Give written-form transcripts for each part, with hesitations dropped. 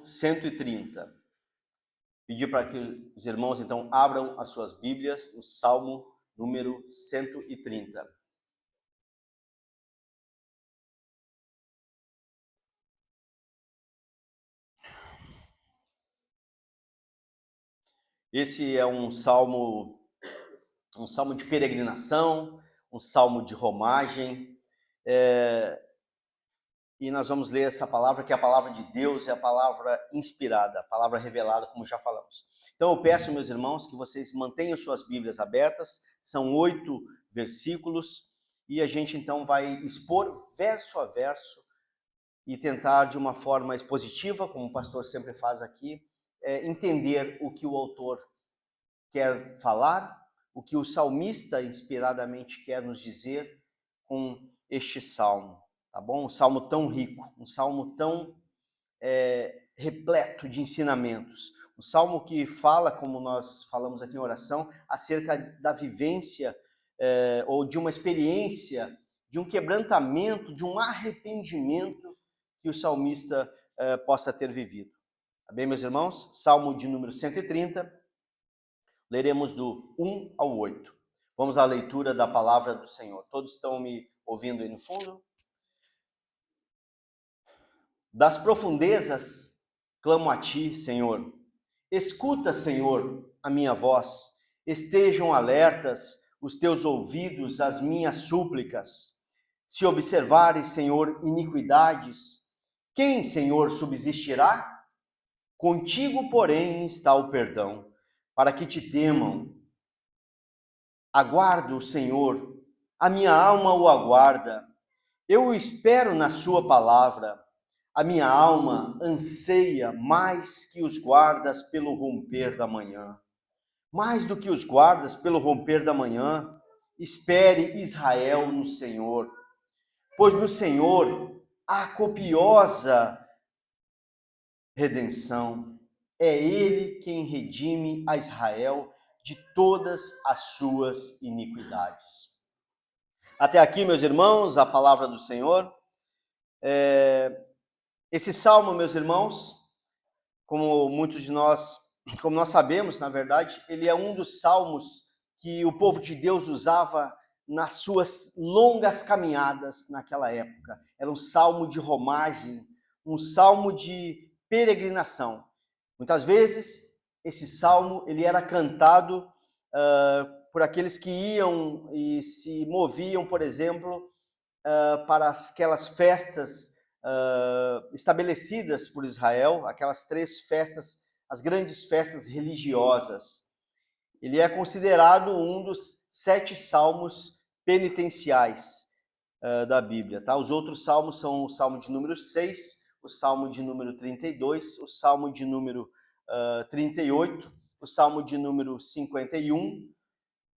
130. Pedir para que os irmãos, então, abram as suas Bíblias no Salmo número 130. Esse é um salmo de peregrinação, um salmo de romagem, e nós vamos ler essa palavra, que é a palavra de Deus, é a palavra inspirada, a palavra revelada, como já falamos. Então eu peço, meus irmãos, que vocês mantenham suas Bíblias abertas, são 8 versículos, e a gente então vai expor verso a verso e tentar de uma forma expositiva, como o pastor sempre faz aqui, entender o que o autor quer falar, o que o salmista inspiradamente quer nos dizer com este salmo. Tá bom? Um salmo tão rico, um salmo tão repleto de ensinamentos. Um salmo que fala, como nós falamos aqui em oração, acerca da vivência ou de uma experiência, de um quebrantamento, de um arrependimento que o salmista possa ter vivido. Tá bem, meus irmãos? Salmo de número 130, leremos do 1 ao 8. Vamos à leitura da palavra do Senhor. Todos estão me ouvindo aí no fundo? Das profundezas clamo a ti, Senhor. Escuta, Senhor, a minha voz. Estejam alertas os teus ouvidos às minhas súplicas. Se observares, Senhor, iniquidades, quem, Senhor, subsistirá? Contigo, porém, está o perdão, para que te temam. Aguardo, Senhor, a minha alma o aguarda. Eu o espero na sua palavra. A minha alma anseia mais que os guardas pelo romper da manhã. Mais do que os guardas pelo romper da manhã, espere Israel no Senhor. Pois no Senhor há copiosa redenção. É Ele quem redime a Israel de todas as suas iniquidades. Até aqui, meus irmãos, a palavra do Senhor. Esse salmo, meus irmãos, como nós sabemos, na verdade, ele é um dos salmos que o povo de Deus usava nas suas longas caminhadas naquela época. Era um salmo de romagem, um salmo de peregrinação. Muitas vezes, esse salmo ele era cantado por aqueles que iam e se moviam, por exemplo, para aquelas festas estabelecidas por Israel, aquelas 3 festas, as grandes festas religiosas. Ele é considerado um dos 7 salmos penitenciais da Bíblia. Tá? Os outros salmos são o salmo de número 6, o salmo de número 32, o salmo de número 38, o salmo de número 51,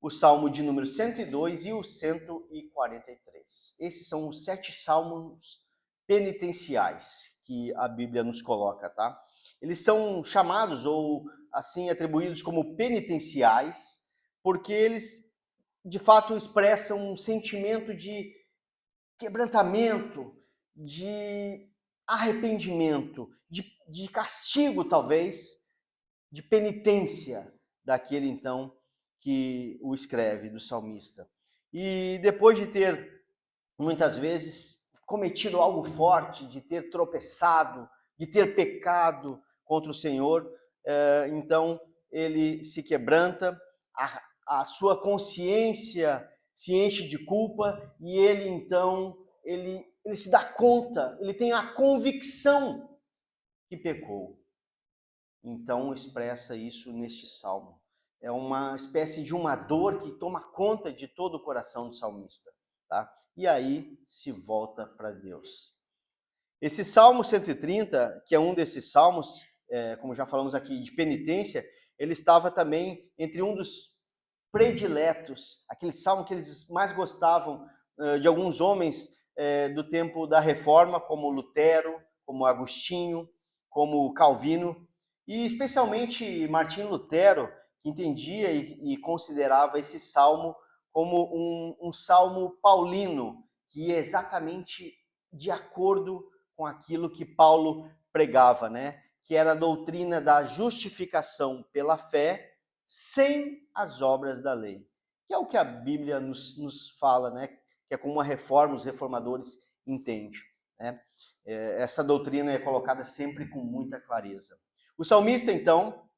o salmo de número 102 e o 143. Esses são os 7 salmos penitenciais que a Bíblia nos coloca, tá? Eles são chamados ou assim atribuídos como penitenciais porque eles de fato expressam um sentimento de quebrantamento, de arrependimento, de castigo talvez, de penitência daquele então que o escreve, do salmista. E depois de ter muitas vezes cometido algo forte, de ter tropeçado, de ter pecado contra o Senhor, então ele se quebranta, a sua consciência se enche de culpa e ele então, ele se dá conta, ele tem a convicção que pecou. Então expressa isso neste salmo. É uma espécie de uma dor que toma conta de todo o coração do salmista, tá? E aí se volta para Deus. Esse Salmo 130, que é um desses salmos, como já falamos aqui, de penitência, ele estava também entre um dos prediletos, aquele salmo que eles mais gostavam de alguns homens do tempo da Reforma, como Lutero, como Agostinho, como Calvino, e especialmente Martinho Lutero, que entendia e considerava esse salmo como um salmo paulino, que é exatamente de acordo com aquilo que Paulo pregava, né? que era a doutrina da justificação pela fé sem as obras da lei. Que é o que a Bíblia nos fala, né? Que é como uma reforma, os reformadores entendem. Né? Essa doutrina é colocada sempre com muita clareza. O salmista, então,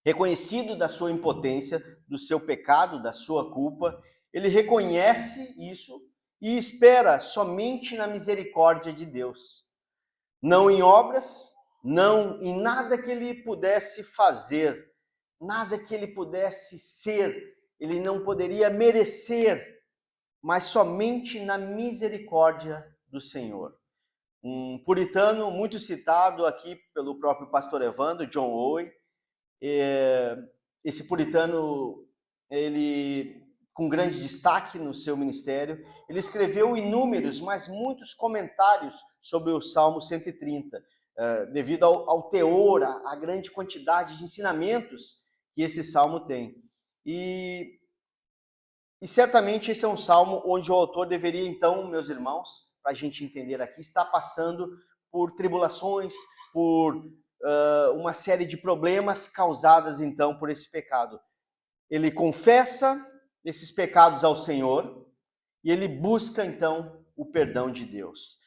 reconhecido da sua impotência, do seu pecado, da sua culpa, ele reconhece isso e espera somente na misericórdia de Deus. Não em obras, não em nada que ele pudesse fazer, nada que ele pudesse ser, ele não poderia merecer, mas somente na misericórdia do Senhor. Um puritano muito citado aqui pelo próprio pastor Evandro, John Owen, esse puritano, ele com grande destaque no seu ministério, ele escreveu inúmeros, mas muitos comentários sobre o Salmo 130, devido ao teor, à grande quantidade de ensinamentos que esse salmo tem. E certamente esse é um salmo onde o autor deveria, então, meus irmãos, para a gente entender aqui, estar passando por tribulações, por uma série de problemas causadas, então, por esse pecado. Ele confessa esses pecados ao Senhor e ele busca, então, o perdão de Deus.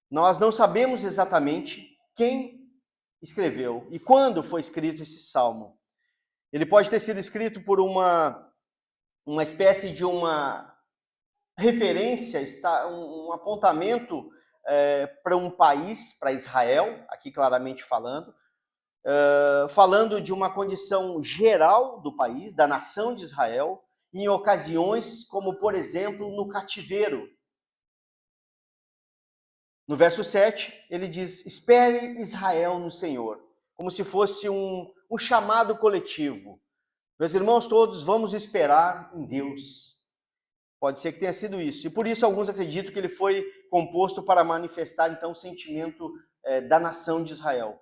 Nós não sabemos exatamente quem escreveu e quando foi escrito esse salmo. Ele pode ter sido escrito por uma espécie de uma referência, um apontamento para um país, para Israel, aqui claramente falando, falando de uma condição geral do país, da nação de Israel, em ocasiões como, por exemplo, no cativeiro. No verso 7, ele diz: espere Israel no Senhor, como se fosse um chamado coletivo. Meus irmãos todos, vamos esperar em Deus. Pode ser que tenha sido isso. E por isso alguns acreditam que ele foi composto para manifestar, então, o sentimento da nação de Israel.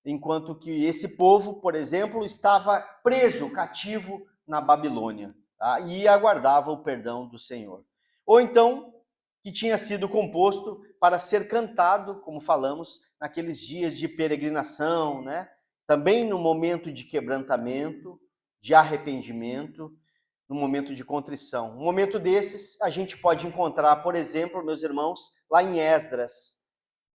Enquanto que esse povo, por exemplo, estava preso, cativo na Babilônia, tá? E aguardava o perdão do Senhor. Ou então, que tinha sido composto para ser cantado, como falamos, naqueles dias de peregrinação, né? Também no momento de quebrantamento, de arrependimento, no momento de contrição. Um momento desses a gente pode encontrar, por exemplo, meus irmãos, lá em Esdras,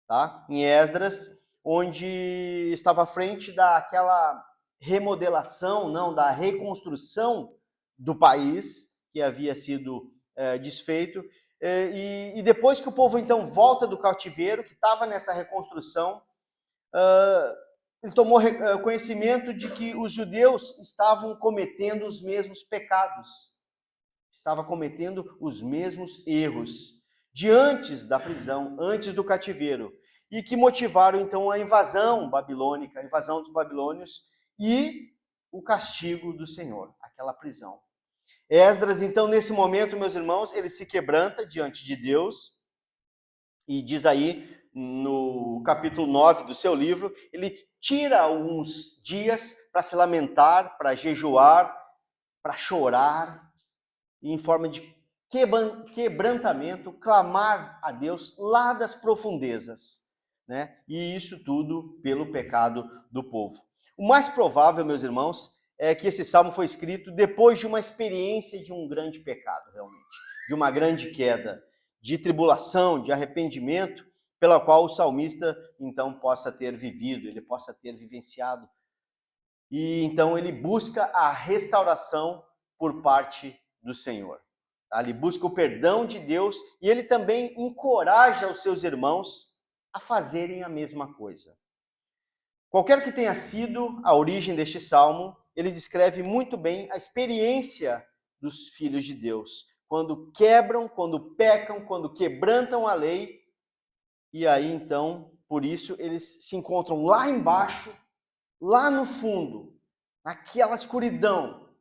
tá? Em Esdras, onde estava à frente daquela remodelação, não, da reconstrução do país que havia sido desfeito. E depois que o povo então volta do cativeiro, que estava nessa reconstrução, ele tomou conhecimento de que os judeus estavam cometendo os mesmos pecados, estavam cometendo os mesmos erros de antes da prisão, antes do cativeiro, e que motivaram então a invasão babilônica, a invasão dos babilônios e o castigo do Senhor, aquela prisão. Esdras, então, nesse momento, meus irmãos, ele se quebranta diante de Deus e diz aí, no capítulo 9 do seu livro, ele tira alguns dias para se lamentar, para jejuar, para chorar, e em forma de quebrantamento, clamar a Deus lá das profundezas, né? E isso tudo pelo pecado do povo. O mais provável, meus irmãos, é que esse salmo foi escrito depois de uma experiência de um grande pecado, realmente, de uma grande queda, de tribulação, de arrependimento, pela qual o salmista, então, possa ter vivido, ele possa ter vivenciado. E, então, ele busca a restauração por parte do Senhor. Ele busca o perdão de Deus e ele também encoraja os seus irmãos a fazerem a mesma coisa. Qualquer que tenha sido a origem deste salmo, ele descreve muito bem a experiência dos filhos de Deus, quando quebram, quando pecam, quando quebrantam a lei, e aí então, por isso, eles se encontram lá embaixo, lá no fundo, naquela escuridão,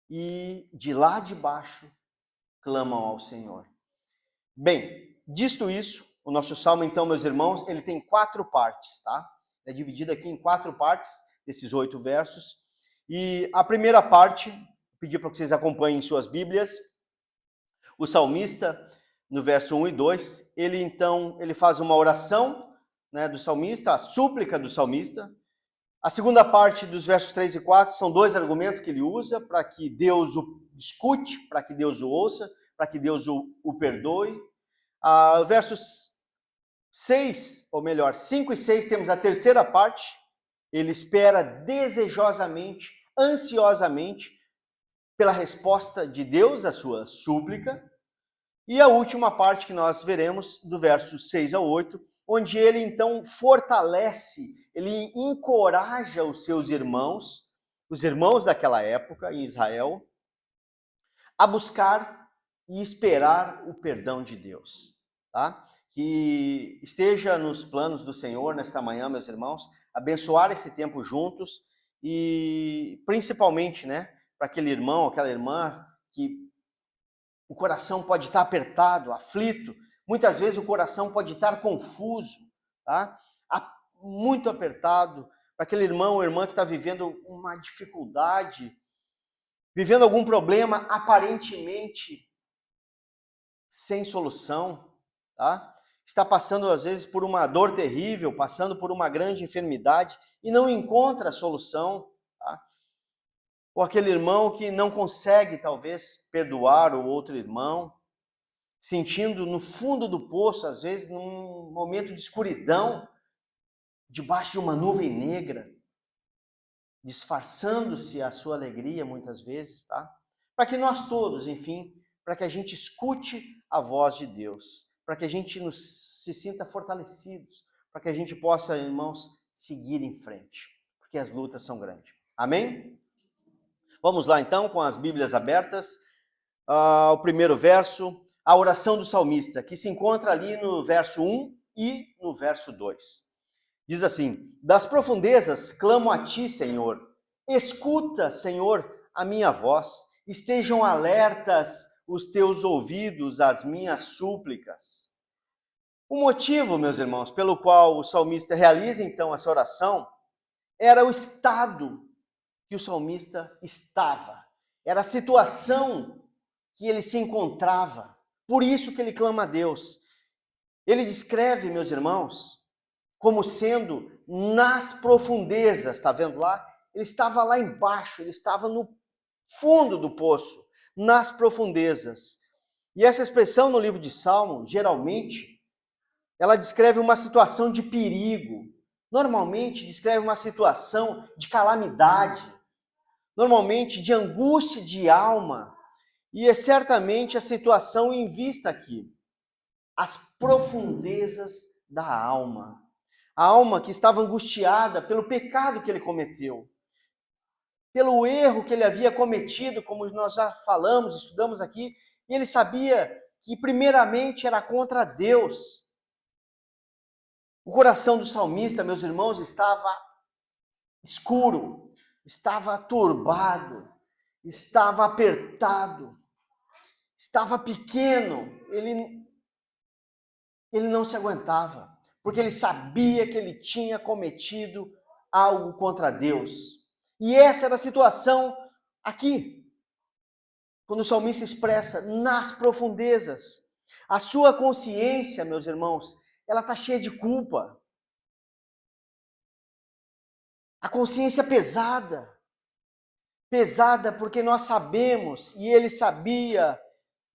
e de lá de baixo clamam ao Senhor. Bem, dito isso, o nosso salmo, então, meus irmãos, ele tem 4 partes, tá? É dividido aqui em 4 partes, desses 8 versos. E a primeira parte, vou pedir para que vocês acompanhem em suas Bíblias. O salmista, no verso 1 e 2, ele faz uma oração, né, do salmista, a súplica do salmista. A segunda parte dos versos 3 e 4 são dois argumentos que ele usa para que Deus o escute, para que Deus o ouça, para que Deus o perdoe. Versos 6, ou melhor, 5 e 6, temos a terceira parte. Ele espera desejosamente, ansiosamente, pela resposta de Deus à sua súplica. E a última parte que nós veremos, do verso 6 ao 8, onde ele então fortalece, ele encoraja os seus irmãos, os irmãos daquela época em Israel, a buscar e esperar o perdão de Deus, tá? Que esteja nos planos do Senhor nesta manhã, meus irmãos, abençoar esse tempo juntos e principalmente, né, para aquele irmão, aquela irmã que o coração pode estar apertado, aflito, muitas vezes o coração pode estar confuso, tá? Muito apertado, para aquele irmão ou irmã que está vivendo uma dificuldade, vivendo algum problema aparentemente sem solução, tá? Está passando às vezes por uma dor terrível, passando por uma grande enfermidade e não encontra a solução, tá? Ou aquele irmão que não consegue talvez perdoar o outro irmão, sentindo no fundo do poço, às vezes num momento de escuridão, debaixo de uma nuvem negra, disfarçando-se a sua alegria muitas vezes, tá? Para que nós todos, enfim, para que a gente escute a voz de Deus, para que a gente se sinta fortalecidos, para que a gente possa, irmãos, seguir em frente, porque as lutas são grandes. Amém? Vamos lá então, com as Bíblias abertas, o primeiro verso, a oração do salmista, que se encontra ali no verso 1 e no verso 2. Diz assim: das profundezas clamo a ti, Senhor. Escuta, Senhor, a minha voz. Estejam alertas os teus ouvidos às minhas súplicas. O motivo, meus irmãos, pelo qual o salmista realiza então essa oração, era o estado que o salmista estava. Era a situação que ele se encontrava. Por isso que ele clama a Deus. Ele descreve, meus irmãos, como sendo nas profundezas, está vendo lá? Ele estava lá embaixo, ele estava no fundo do poço, nas profundezas. E essa expressão no livro de Salmo, geralmente, ela descreve uma situação de perigo. Normalmente descreve uma situação de calamidade, normalmente de angústia de alma. E é certamente a situação em vista aqui, as profundezas da alma. A alma que estava angustiada pelo pecado que ele cometeu, pelo erro que ele havia cometido, como nós já falamos, estudamos aqui, e ele sabia que primeiramente era contra Deus. O coração do salmista, meus irmãos, estava escuro, estava turbado, estava apertado, estava pequeno, ele não se aguentava, porque ele sabia que ele tinha cometido algo contra Deus. E essa era a situação aqui, quando o salmista expressa nas profundezas. A sua consciência, meus irmãos, ela está cheia de culpa. A consciência pesada. Pesada porque nós sabemos, e ele sabia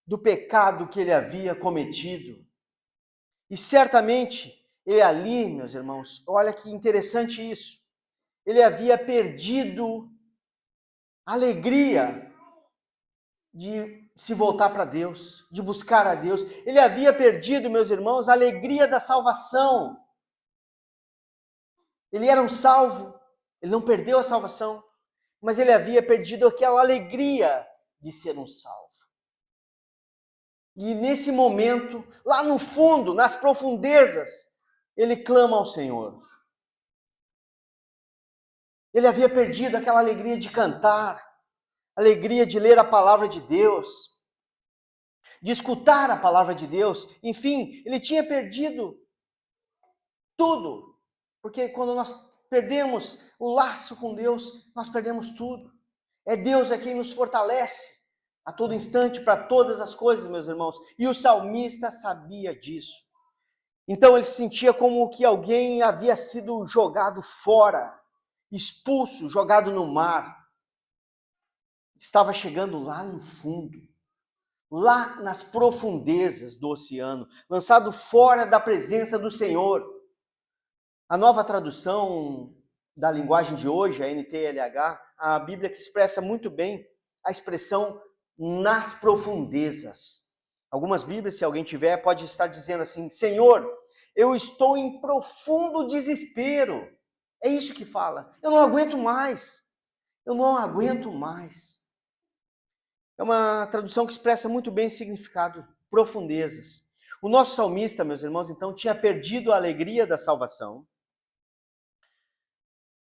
do pecado que ele havia cometido. E certamente, ele ali, meus irmãos, olha que interessante isso. Ele havia perdido a alegria de se voltar para Deus, de buscar a Deus. Ele havia perdido, meus irmãos, a alegria da salvação. Ele era um salvo, ele não perdeu a salvação, mas ele havia perdido aquela alegria de ser um salvo. E nesse momento, lá no fundo, nas profundezas, ele clama ao Senhor. Ele havia perdido aquela alegria de cantar, alegria de ler a palavra de Deus, de escutar a palavra de Deus. Enfim, ele tinha perdido tudo. Porque quando nós perdemos o laço com Deus, nós perdemos tudo. É Deus quem nos fortalece a todo instante para todas as coisas, meus irmãos. E o salmista sabia disso. Então ele se sentia como que alguém havia sido jogado fora, expulso, jogado no mar. Estava chegando lá no fundo, lá nas profundezas do oceano, lançado fora da presença do Senhor. A nova tradução da linguagem de hoje, a NTLH, a Bíblia que expressa muito bem a expressão nas profundezas. Algumas Bíblias, se alguém tiver, pode estar dizendo assim: Senhor, eu estou em profundo desespero. É isso que fala. Eu não aguento mais. Eu não aguento mais. É uma tradução que expressa muito bem o significado, profundezas. O nosso salmista, meus irmãos, então, tinha perdido a alegria da salvação.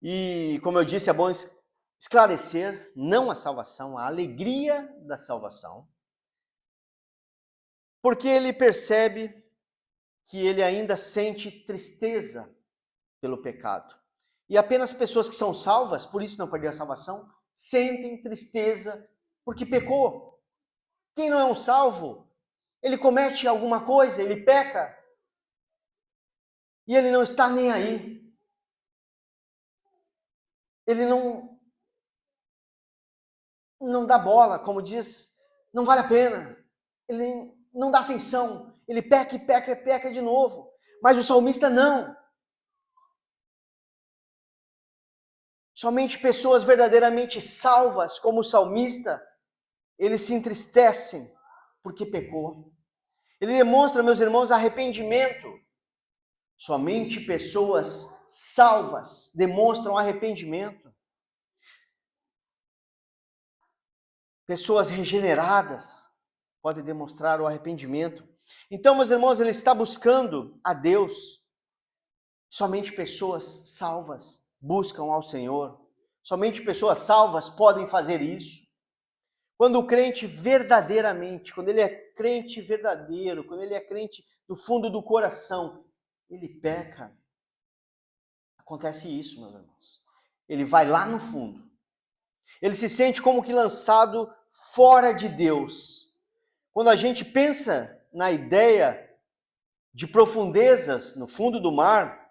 E, como eu disse, é bom esclarecer, não a salvação, a alegria da salvação. Porque ele percebe que ele ainda sente tristeza pelo pecado. E apenas pessoas que são salvas, por isso não perderam a salvação, sentem tristeza porque pecou. Quem não é um salvo, ele comete alguma coisa, ele peca, e ele não está nem aí. Ele não dá bola, como diz, não vale a pena. Ele não dá atenção. Ele peca e peca e peca de novo. Mas o salmista não. Somente pessoas verdadeiramente salvas, como o salmista, eles se entristecem porque pecou. Ele demonstra, meus irmãos, arrependimento. Somente pessoas salvas demonstram arrependimento. Pessoas regeneradas podem demonstrar o arrependimento. Então, meus irmãos, ele está buscando a Deus. Somente pessoas salvas buscam ao Senhor. Somente pessoas salvas podem fazer isso. Quando o crente verdadeiramente, quando ele é crente verdadeiro, quando ele é crente do fundo do coração, ele peca. Acontece isso, meus irmãos. Ele vai lá no fundo. Ele se sente como que lançado fora de Deus. Quando a gente pensa na ideia de profundezas no fundo do mar,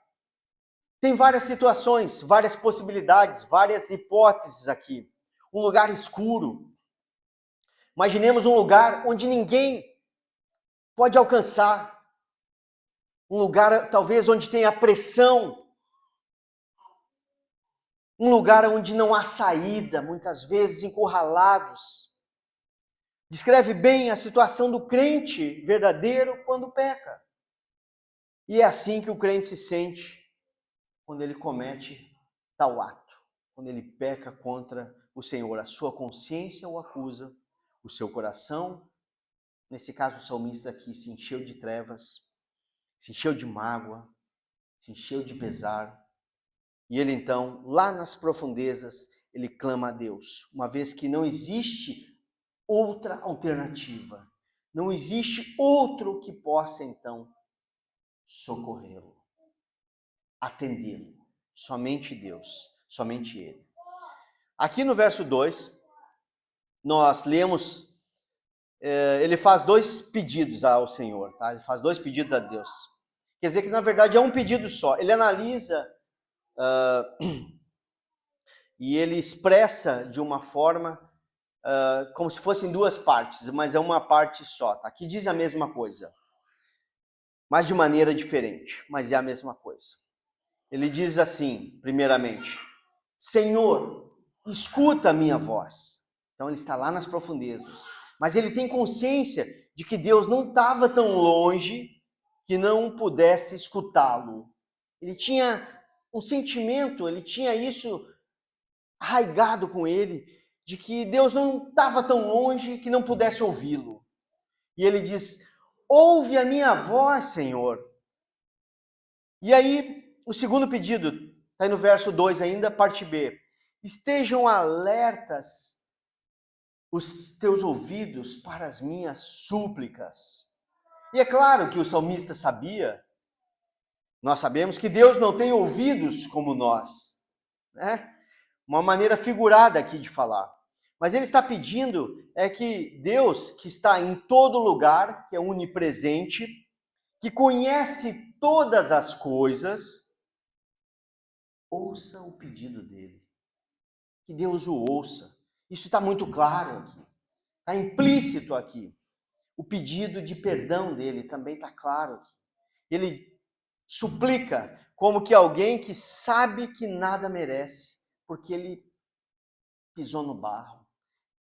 tem várias situações, várias possibilidades, várias hipóteses aqui. Um lugar escuro. Imaginemos um lugar onde ninguém pode alcançar. Um lugar talvez onde tenha pressão. Um lugar onde não há saída, muitas vezes encurralados. Descreve bem a situação do crente verdadeiro quando peca. E é assim que o crente se sente quando ele comete tal ato, quando ele peca contra o Senhor. A sua consciência o acusa, o seu coração, nesse caso o salmista aqui, se encheu de trevas, se encheu de mágoa, se encheu de pesar. E ele então, lá nas profundezas, ele clama a Deus, uma vez que não existe outra alternativa, não existe outro que possa então socorrê-lo, atendê-lo. Somente Deus, somente Ele. Aqui no verso 2, nós lemos, ele faz dois pedidos ao Senhor, tá? Ele faz dois pedidos a Deus. Quer dizer que na verdade é um pedido só. Ele analisa e ele expressa de uma forma como se fossem duas partes, mas é uma parte só, tá? Aqui diz a mesma coisa, mas de maneira diferente, mas é a mesma coisa. Ele diz assim, primeiramente, Senhor, escuta a minha voz. Então ele está lá nas profundezas, mas ele tem consciência de que Deus não estava tão longe que não pudesse escutá-lo. Ele tinha um sentimento, ele tinha isso arraigado com ele, de que Deus não estava tão longe que não pudesse ouvi-lo. E ele diz, ouve a minha voz, Senhor. E aí, o segundo pedido, está aí no verso 2 ainda, parte B. Estejam alertas os teus ouvidos para as minhas súplicas. E é claro que o salmista sabia, nós sabemos que Deus não tem ouvidos como nós, né? Uma maneira figurada aqui de falar. Mas ele está pedindo que Deus, que está em todo lugar, que é onipresente, que conhece todas as coisas, ouça o pedido dele. Que Deus o ouça. Isso está muito claro aqui. Está implícito aqui. O pedido de perdão dele também está claro aqui. Ele suplica como que alguém que sabe que nada merece, porque ele pisou no barro,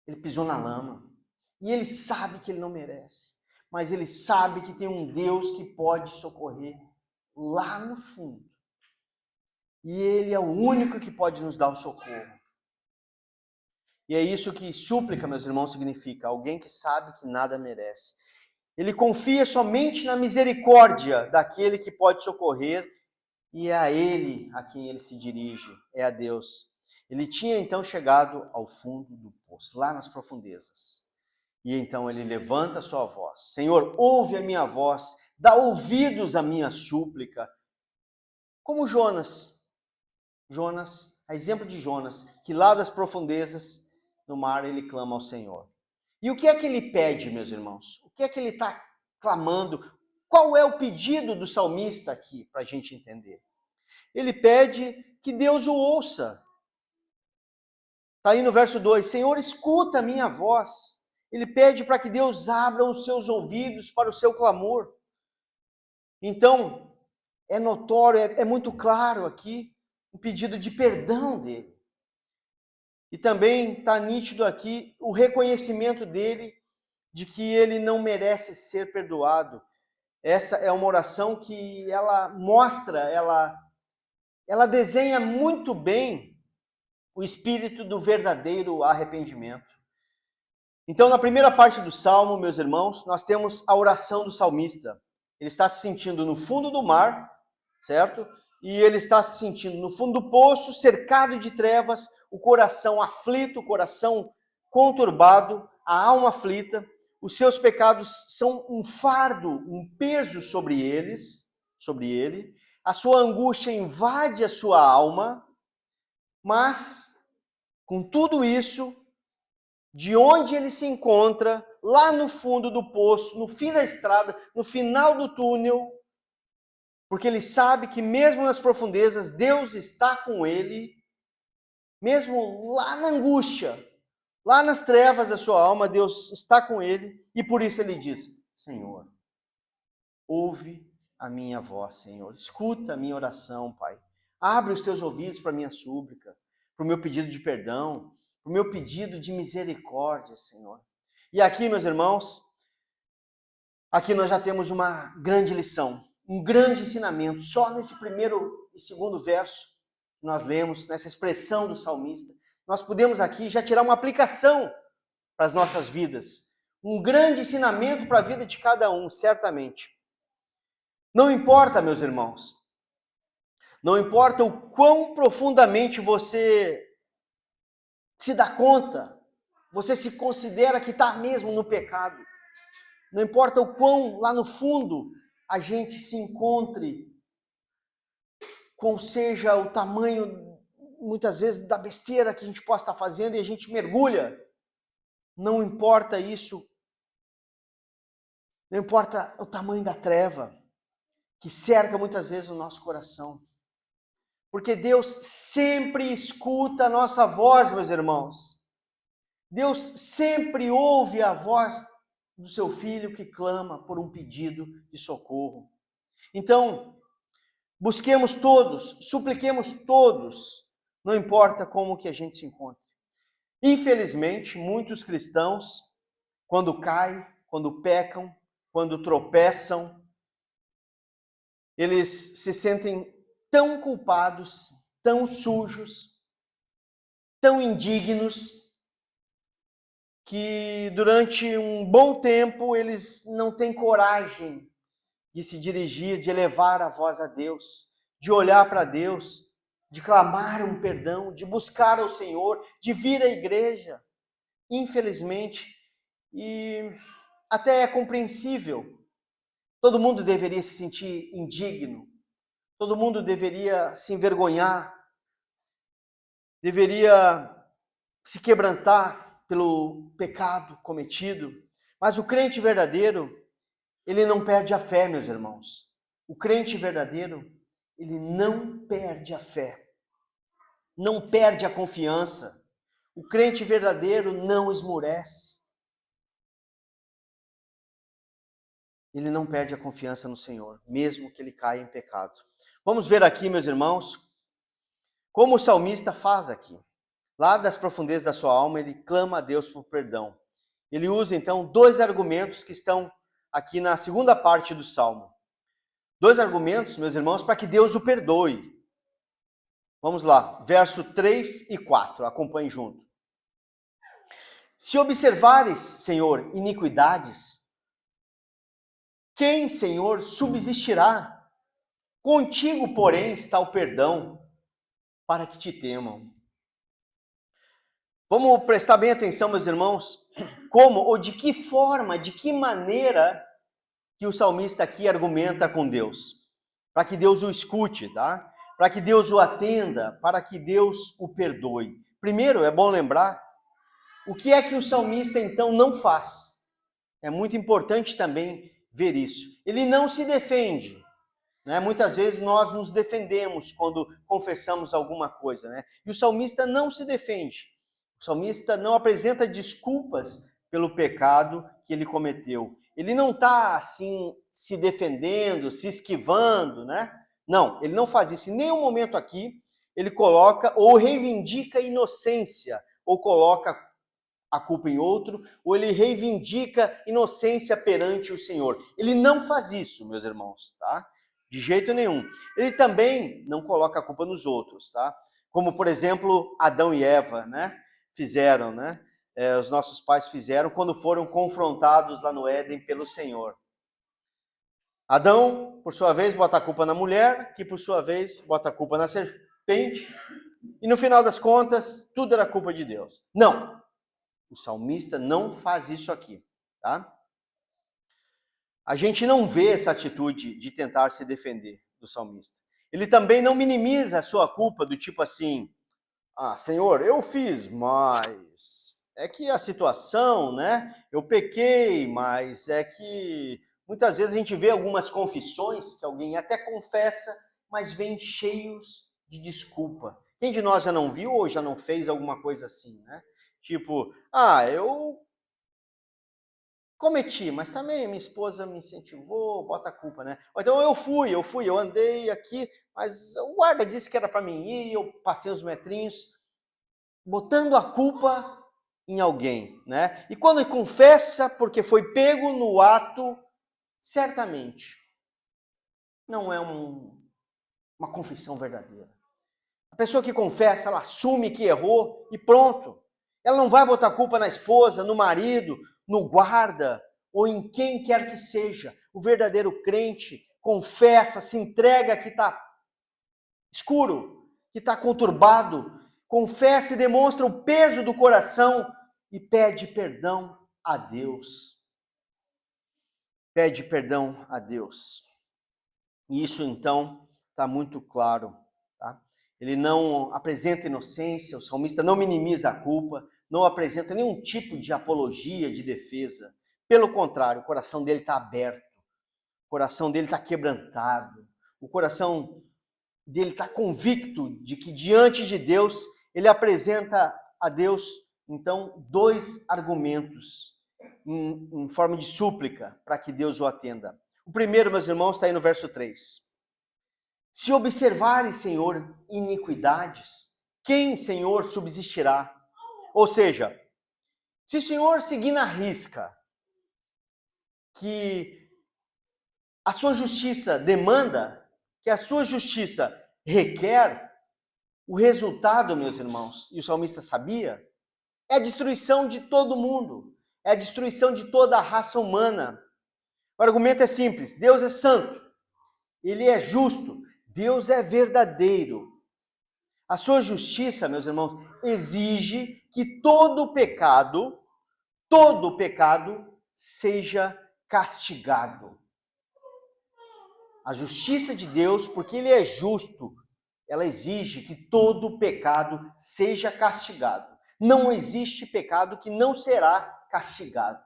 ele pisou na lama, e ele sabe que ele não merece, mas ele sabe que tem um Deus que pode socorrer lá no fundo. E ele é o único que pode nos dar o socorro. E é isso que súplica, meus irmãos, significa. Alguém que sabe que nada merece. Ele confia somente na misericórdia daquele que pode socorrer, e é a ele a quem ele se dirige, é a Deus. Ele tinha então chegado ao fundo do poço, lá nas profundezas. E então ele levanta a sua voz. Senhor, ouve a minha voz, dá ouvidos à minha súplica. Como Jonas, a exemplo de Jonas, que lá das profundezas no mar ele clama ao Senhor. E o que é que ele pede, meus irmãos? O que é que ele está clamando? Qual é o pedido do salmista aqui, para a gente entender? Ele pede que Deus o ouça. Está aí no verso 2, Senhor, escuta a minha voz. Ele pede para que Deus abra os seus ouvidos para o seu clamor. Então, é notório, é muito claro aqui o pedido de perdão dele. E também está nítido aqui o reconhecimento dele de que ele não merece ser perdoado. Essa é uma oração que ela mostra, ela desenha muito bem o espírito do verdadeiro arrependimento. Então, na primeira parte do Salmo, meus irmãos, nós temos a oração do salmista. Ele está se sentindo no fundo do mar, certo? E ele está se sentindo no fundo do poço, cercado de trevas, o coração aflito, o coração conturbado, a alma aflita. Os seus pecados são um fardo, um peso sobre ele. A sua angústia invade a sua alma, mas com tudo isso, de onde ele se encontra, lá no fundo do poço, no fim da estrada, no final do túnel, porque ele sabe que mesmo nas profundezas, Deus está com ele, mesmo lá na angústia, lá nas trevas da sua alma, Deus está com ele, e por isso ele diz, Senhor, ouve a minha voz, Senhor, escuta a minha oração, Pai, abre os teus ouvidos para a minha súplica, para o meu pedido de perdão, para o meu pedido de misericórdia, Senhor. E aqui, meus irmãos, aqui nós já temos uma grande lição, um grande ensinamento, só nesse primeiro e segundo verso que nós lemos, nessa expressão do salmista, nós podemos aqui já tirar uma aplicação para as nossas vidas, um grande ensinamento para a vida de cada um, certamente. Não importa, meus irmãos, não importa o quão profundamente você se dá conta, você se considera que está mesmo no pecado, não importa o quão lá no fundo a gente se encontre, qual seja o tamanho, muitas vezes, da besteira que a gente possa estar fazendo e a gente mergulha, não importa isso, não importa o tamanho da treva que cerca muitas vezes o nosso coração, porque Deus sempre escuta a nossa voz, meus irmãos. Deus sempre ouve a voz do seu filho que clama por um pedido de socorro. Então, busquemos todos, supliquemos todos, não importa como que a gente se encontre. Infelizmente, muitos cristãos, quando caem, quando pecam, quando tropeçam, eles se sentem tão culpados, tão sujos, tão indignos, que durante um bom tempo eles não têm coragem de se dirigir, de elevar a voz a Deus, de olhar para Deus, de clamar um perdão, de buscar ao Senhor, de vir à igreja. Infelizmente, e até é compreensível, todo mundo deveria se sentir indigno, todo mundo deveria se envergonhar, deveria se quebrantar pelo pecado cometido, mas o crente verdadeiro, ele não perde a fé, meus irmãos. O crente verdadeiro, ele não perde a fé, não perde a confiança. O crente verdadeiro não esmorece. Ele não perde a confiança no Senhor, mesmo que ele caia em pecado. Vamos ver aqui, meus irmãos, como o salmista faz aqui. Lá das profundezas da sua alma, ele clama a Deus por perdão. Ele usa, então, dois argumentos que estão aqui na segunda parte do Salmo. Dois argumentos, meus irmãos, para que Deus o perdoe. Vamos lá, verso 3 e 4, acompanhe junto. Se observares, Senhor, iniquidades, quem, Senhor, subsistirá? Contigo, porém, está o perdão, para que te temam. Vamos prestar bem atenção, meus irmãos, como ou de que forma, de que maneira que o salmista aqui argumenta com Deus. Para que Deus o escute, tá? Para que Deus o atenda, para que Deus o perdoe. Primeiro, é bom lembrar, o que é que o salmista então não faz? É muito importante também ver isso. Ele não se defende, né? Muitas vezes nós nos defendemos quando confessamos alguma coisa, né? E o salmista não se defende. O salmista não apresenta desculpas pelo pecado que ele cometeu. Ele não está assim se defendendo, se esquivando, né? Não, ele não faz isso. Em nenhum momento aqui ele coloca ou reivindica inocência, ou coloca a culpa em outro, ou ele reivindica inocência perante o Senhor. Ele não faz isso, meus irmãos, tá? De jeito nenhum. Ele também não coloca a culpa nos outros, tá? Como, por exemplo, Adão e Eva, né? Fizeram, né? Os nossos pais fizeram quando foram confrontados lá no Éden pelo Senhor. Adão, por sua vez, bota a culpa na mulher, que por sua vez bota a culpa na serpente, e no final das contas, tudo era culpa de Deus. Não, o salmista não faz isso aqui, tá? A gente não vê essa atitude de tentar se defender do salmista. Ele também não minimiza a sua culpa do tipo assim, Senhor, eu fiz, mas é que a situação, né? Eu pequei, mas é que muitas vezes a gente vê algumas confissões que alguém até confessa, mas vem cheios de desculpa. Quem de nós já não viu ou já não fez alguma coisa assim, né? Tipo, eu cometi, mas também minha esposa me incentivou, bota a culpa, né? Ou então eu andei aqui, mas o guarda disse que era para mim ir, eu passei os metrinhos, botando a culpa em alguém, né? E quando confessa porque foi pego no ato, certamente não é uma confissão verdadeira. A pessoa que confessa, ela assume que errou e pronto. Ela não vai botar a culpa na esposa, no marido, no guarda ou em quem quer que seja. O verdadeiro crente confessa, se entrega que está escuro, que está conturbado, confessa e demonstra o peso do coração e pede perdão a Deus. Pede perdão a Deus. E isso então está muito claro, tá? Ele não apresenta inocência, o salmista não minimiza a culpa, não apresenta nenhum tipo de apologia, de defesa. Pelo contrário, o coração dele está aberto, o coração dele está quebrantado, o coração dele está convicto de que diante de Deus, ele apresenta a Deus, então, dois argumentos em forma de súplica para que Deus o atenda. O primeiro, meus irmãos, está aí no verso 3. Se observares, Senhor, iniquidades, quem, Senhor, subsistirá? Ou seja, se o Senhor seguir na risca que a sua justiça demanda, que a sua justiça requer, o resultado, meus irmãos, e o salmista sabia, é a destruição de todo mundo, é a destruição de toda a raça humana. O argumento é simples, Deus é santo, Ele é justo, Deus é verdadeiro. A sua justiça, meus irmãos, exige que todo pecado seja castigado. A justiça de Deus, porque Ele é justo, ela exige que todo pecado seja castigado. Não existe pecado que não será castigado.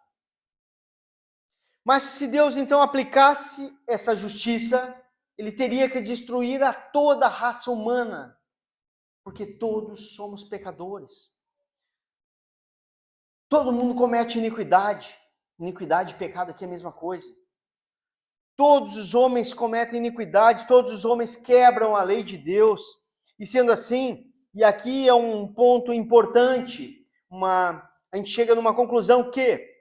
Mas se Deus então aplicasse essa justiça, ele teria que destruir a toda a raça humana, porque todos somos pecadores. Todo mundo comete iniquidade. Iniquidade e pecado aqui é a mesma coisa. Todos os homens cometem iniquidade, todos os homens quebram a lei de Deus. E sendo assim, e aqui é um ponto importante, a gente chega numa conclusão que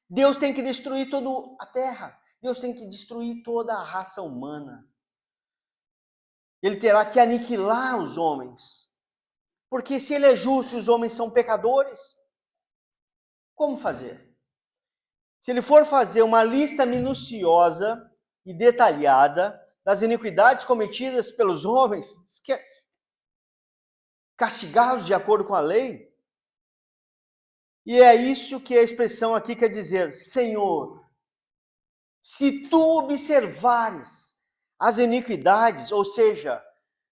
Deus tem que destruir toda a terra. Deus tem que destruir toda a raça humana. Ele terá que aniquilar os homens. Porque se ele é justo e os homens são pecadores, como fazer? Se ele for fazer uma lista minuciosa e detalhada das iniquidades cometidas pelos homens, esquece. Castigá-los de acordo com a lei. E é isso que a expressão aqui quer dizer: Senhor, se tu observares as iniquidades, ou seja,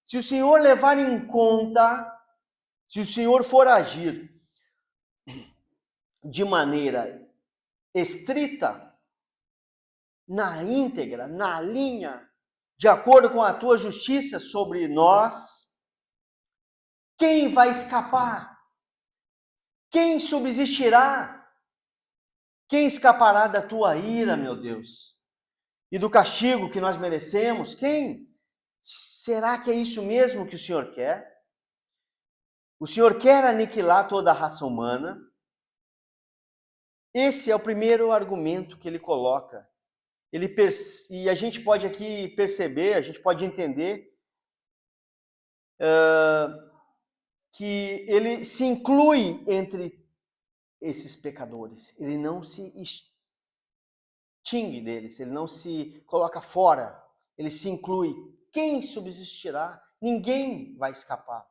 se o Senhor levar em conta, se o Senhor for agir de maneira estrita, na íntegra, na linha, de acordo com a tua justiça sobre nós, quem vai escapar? Quem subsistirá? Quem escapará da tua ira, meu Deus? E do castigo que nós merecemos? Quem? Será que é isso mesmo que o Senhor quer? O Senhor quer aniquilar toda a raça humana? Esse é o primeiro argumento que ele coloca. E a gente pode aqui perceber, a gente pode entender que ele se inclui entre esses pecadores. Ele não se extingue deles, ele não se coloca fora, ele se inclui. Quem subsistirá? Ninguém vai escapar.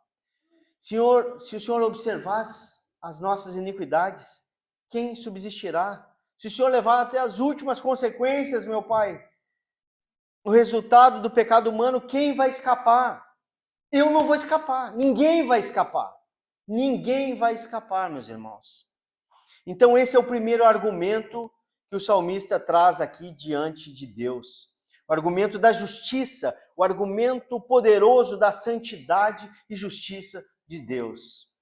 Senhor, se o Senhor observar as nossas iniquidades, quem subsistirá? Se o Senhor levar até as últimas consequências, meu Pai, o resultado do pecado humano, quem vai escapar? Eu não vou escapar, ninguém vai escapar. Ninguém vai escapar, meus irmãos. Então esse é o primeiro argumento que o salmista traz aqui diante de Deus. O argumento da justiça, o argumento poderoso da santidade e justiça de Deus.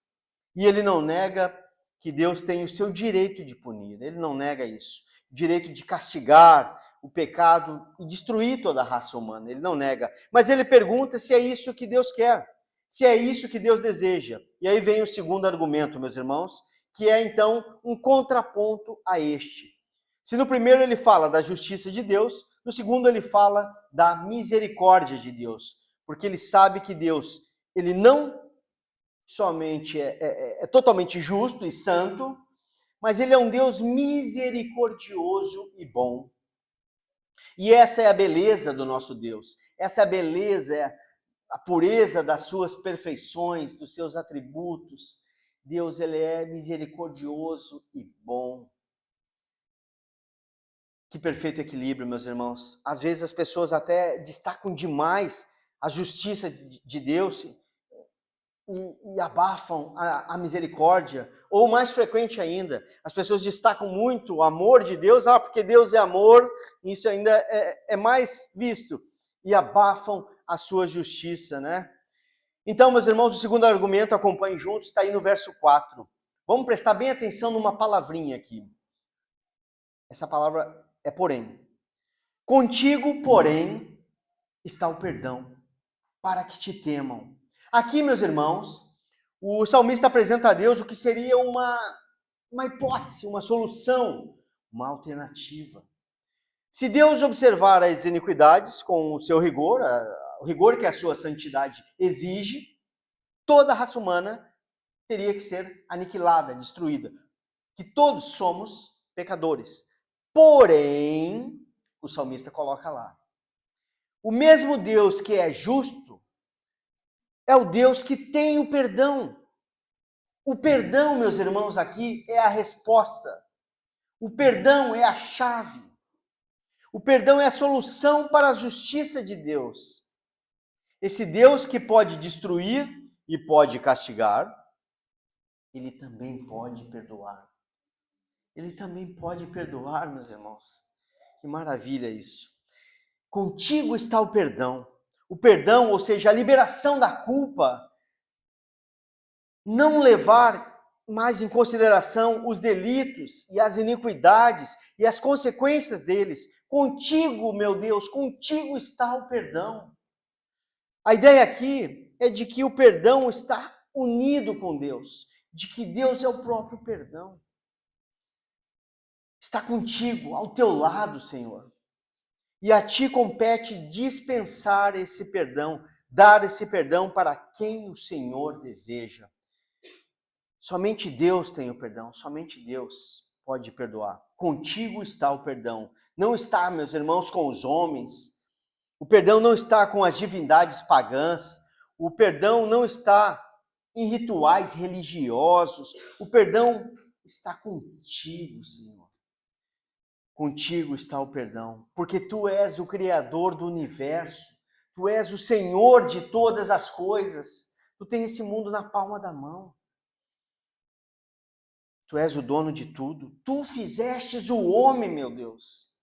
E ele não nega que Deus tem o seu direito de punir, ele não nega isso. O direito de castigar o pecado e destruir toda a raça humana, ele não nega. Mas ele pergunta se é isso que Deus quer, se é isso que Deus deseja. E aí vem o segundo argumento, meus irmãos, que é então um contraponto a este. Se no primeiro ele fala da justiça de Deus, no segundo ele fala da misericórdia de Deus, porque ele sabe que Deus, ele não somente é totalmente justo e santo, mas ele é um Deus misericordioso e bom. E essa é a beleza do nosso Deus, essa é a beleza, a pureza das suas perfeições, dos seus atributos. Deus, ele é misericordioso e bom. Que perfeito equilíbrio, meus irmãos. Às vezes as pessoas até destacam demais a justiça de Deus e abafam a misericórdia. Ou mais frequente ainda, as pessoas destacam muito o amor de Deus, porque Deus é amor, isso ainda é mais visto, e abafam a sua justiça, né? Então, meus irmãos, o segundo argumento, acompanhem juntos, está aí no verso 4. Vamos prestar bem atenção numa palavrinha aqui. Essa palavra é porém. Contigo, porém, está o perdão, para que te temam. Aqui, meus irmãos, o salmista apresenta a Deus o que seria uma hipótese, uma solução, uma alternativa. Se Deus observar as iniquidades com o seu rigor, o rigor que a sua santidade exige, toda a raça humana teria que ser aniquilada, destruída. Que todos somos pecadores. Porém, o salmista coloca lá, o mesmo Deus que é justo é o Deus que tem o perdão. O perdão, meus irmãos, aqui é a resposta. O perdão é a chave. O perdão é a solução para a justiça de Deus. Esse Deus que pode destruir e pode castigar, ele também pode perdoar. Ele também pode perdoar, meus irmãos. Que maravilha isso. Contigo está o perdão. O perdão, ou seja, a liberação da culpa, não levar mais em consideração os delitos e as iniquidades e as consequências deles. Contigo, meu Deus, contigo está o perdão. A ideia aqui é de que o perdão está unido com Deus, de que Deus é o próprio perdão. Está contigo, ao teu lado, Senhor. E a ti compete dispensar esse perdão, dar esse perdão para quem o Senhor deseja. Somente Deus tem o perdão, somente Deus pode perdoar. Contigo está o perdão. Não está, meus irmãos, com os homens. O perdão não está com as divindades pagãs. O perdão não está em rituais religiosos. O perdão está contigo, Senhor. Contigo está o perdão, porque tu és o Criador do universo. Tu és o Senhor de todas as coisas. Tu tens esse mundo na palma da mão. Tu és o dono de tudo. Tu fizestes o homem, meu Deus,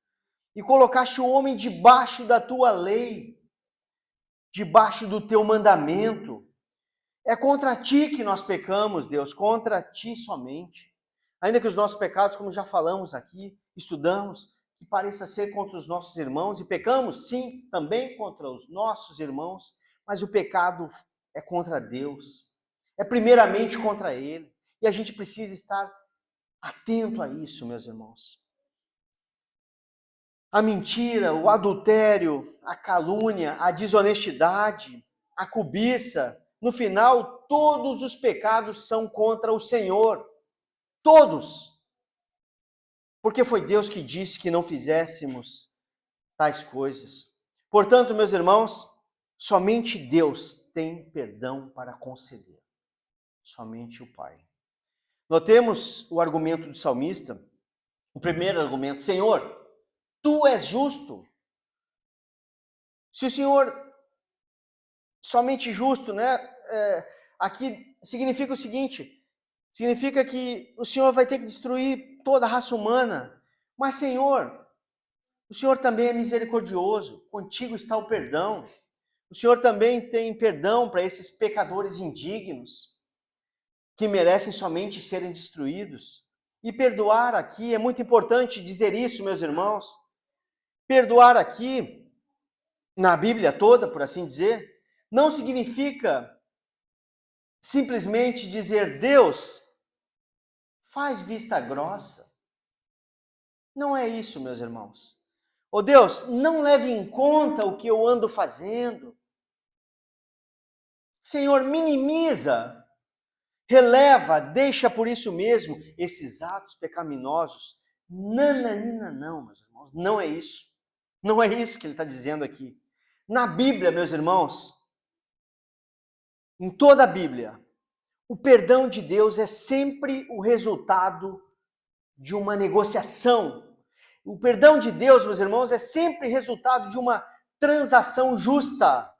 e colocaste o homem debaixo da tua lei, debaixo do teu mandamento. É contra ti que nós pecamos, Deus, contra ti somente. Ainda que os nossos pecados, como já falamos aqui, estudamos, que pareça ser contra os nossos irmãos, e pecamos, sim, também contra os nossos irmãos, mas o pecado é contra Deus, é primeiramente contra Ele. E a gente precisa estar atento a isso, meus irmãos. A mentira, o adultério, a calúnia, a desonestidade, a cobiça, no final, todos os pecados são contra o Senhor. Todos. Porque foi Deus que disse que não fizéssemos tais coisas. Portanto, meus irmãos, somente Deus tem perdão para conceder. Somente o Pai. Notemos o argumento do salmista. O primeiro argumento: Senhor, tu és justo. Se o Senhor somente justo, né? Aqui significa o seguinte: significa que o Senhor vai ter que destruir toda a raça humana. Mas, Senhor, o Senhor também é misericordioso. Contigo está o perdão. O Senhor também tem perdão para esses pecadores indignos, que merecem somente serem destruídos. E perdoar aqui, é muito importante dizer isso, meus irmãos. Perdoar aqui, na Bíblia toda, por assim dizer, não significa simplesmente dizer: Deus, faz vista grossa. Não é isso, meus irmãos. Ô Deus, não leve em conta o que eu ando fazendo. Senhor, minimiza, releva, deixa por isso mesmo esses atos pecaminosos. Nananina não, meus irmãos, não é isso. Não é isso que ele está dizendo aqui. Na Bíblia, meus irmãos, em toda a Bíblia, o perdão de Deus é sempre o resultado de uma negociação. O perdão de Deus, meus irmãos, é sempre resultado de uma transação justa.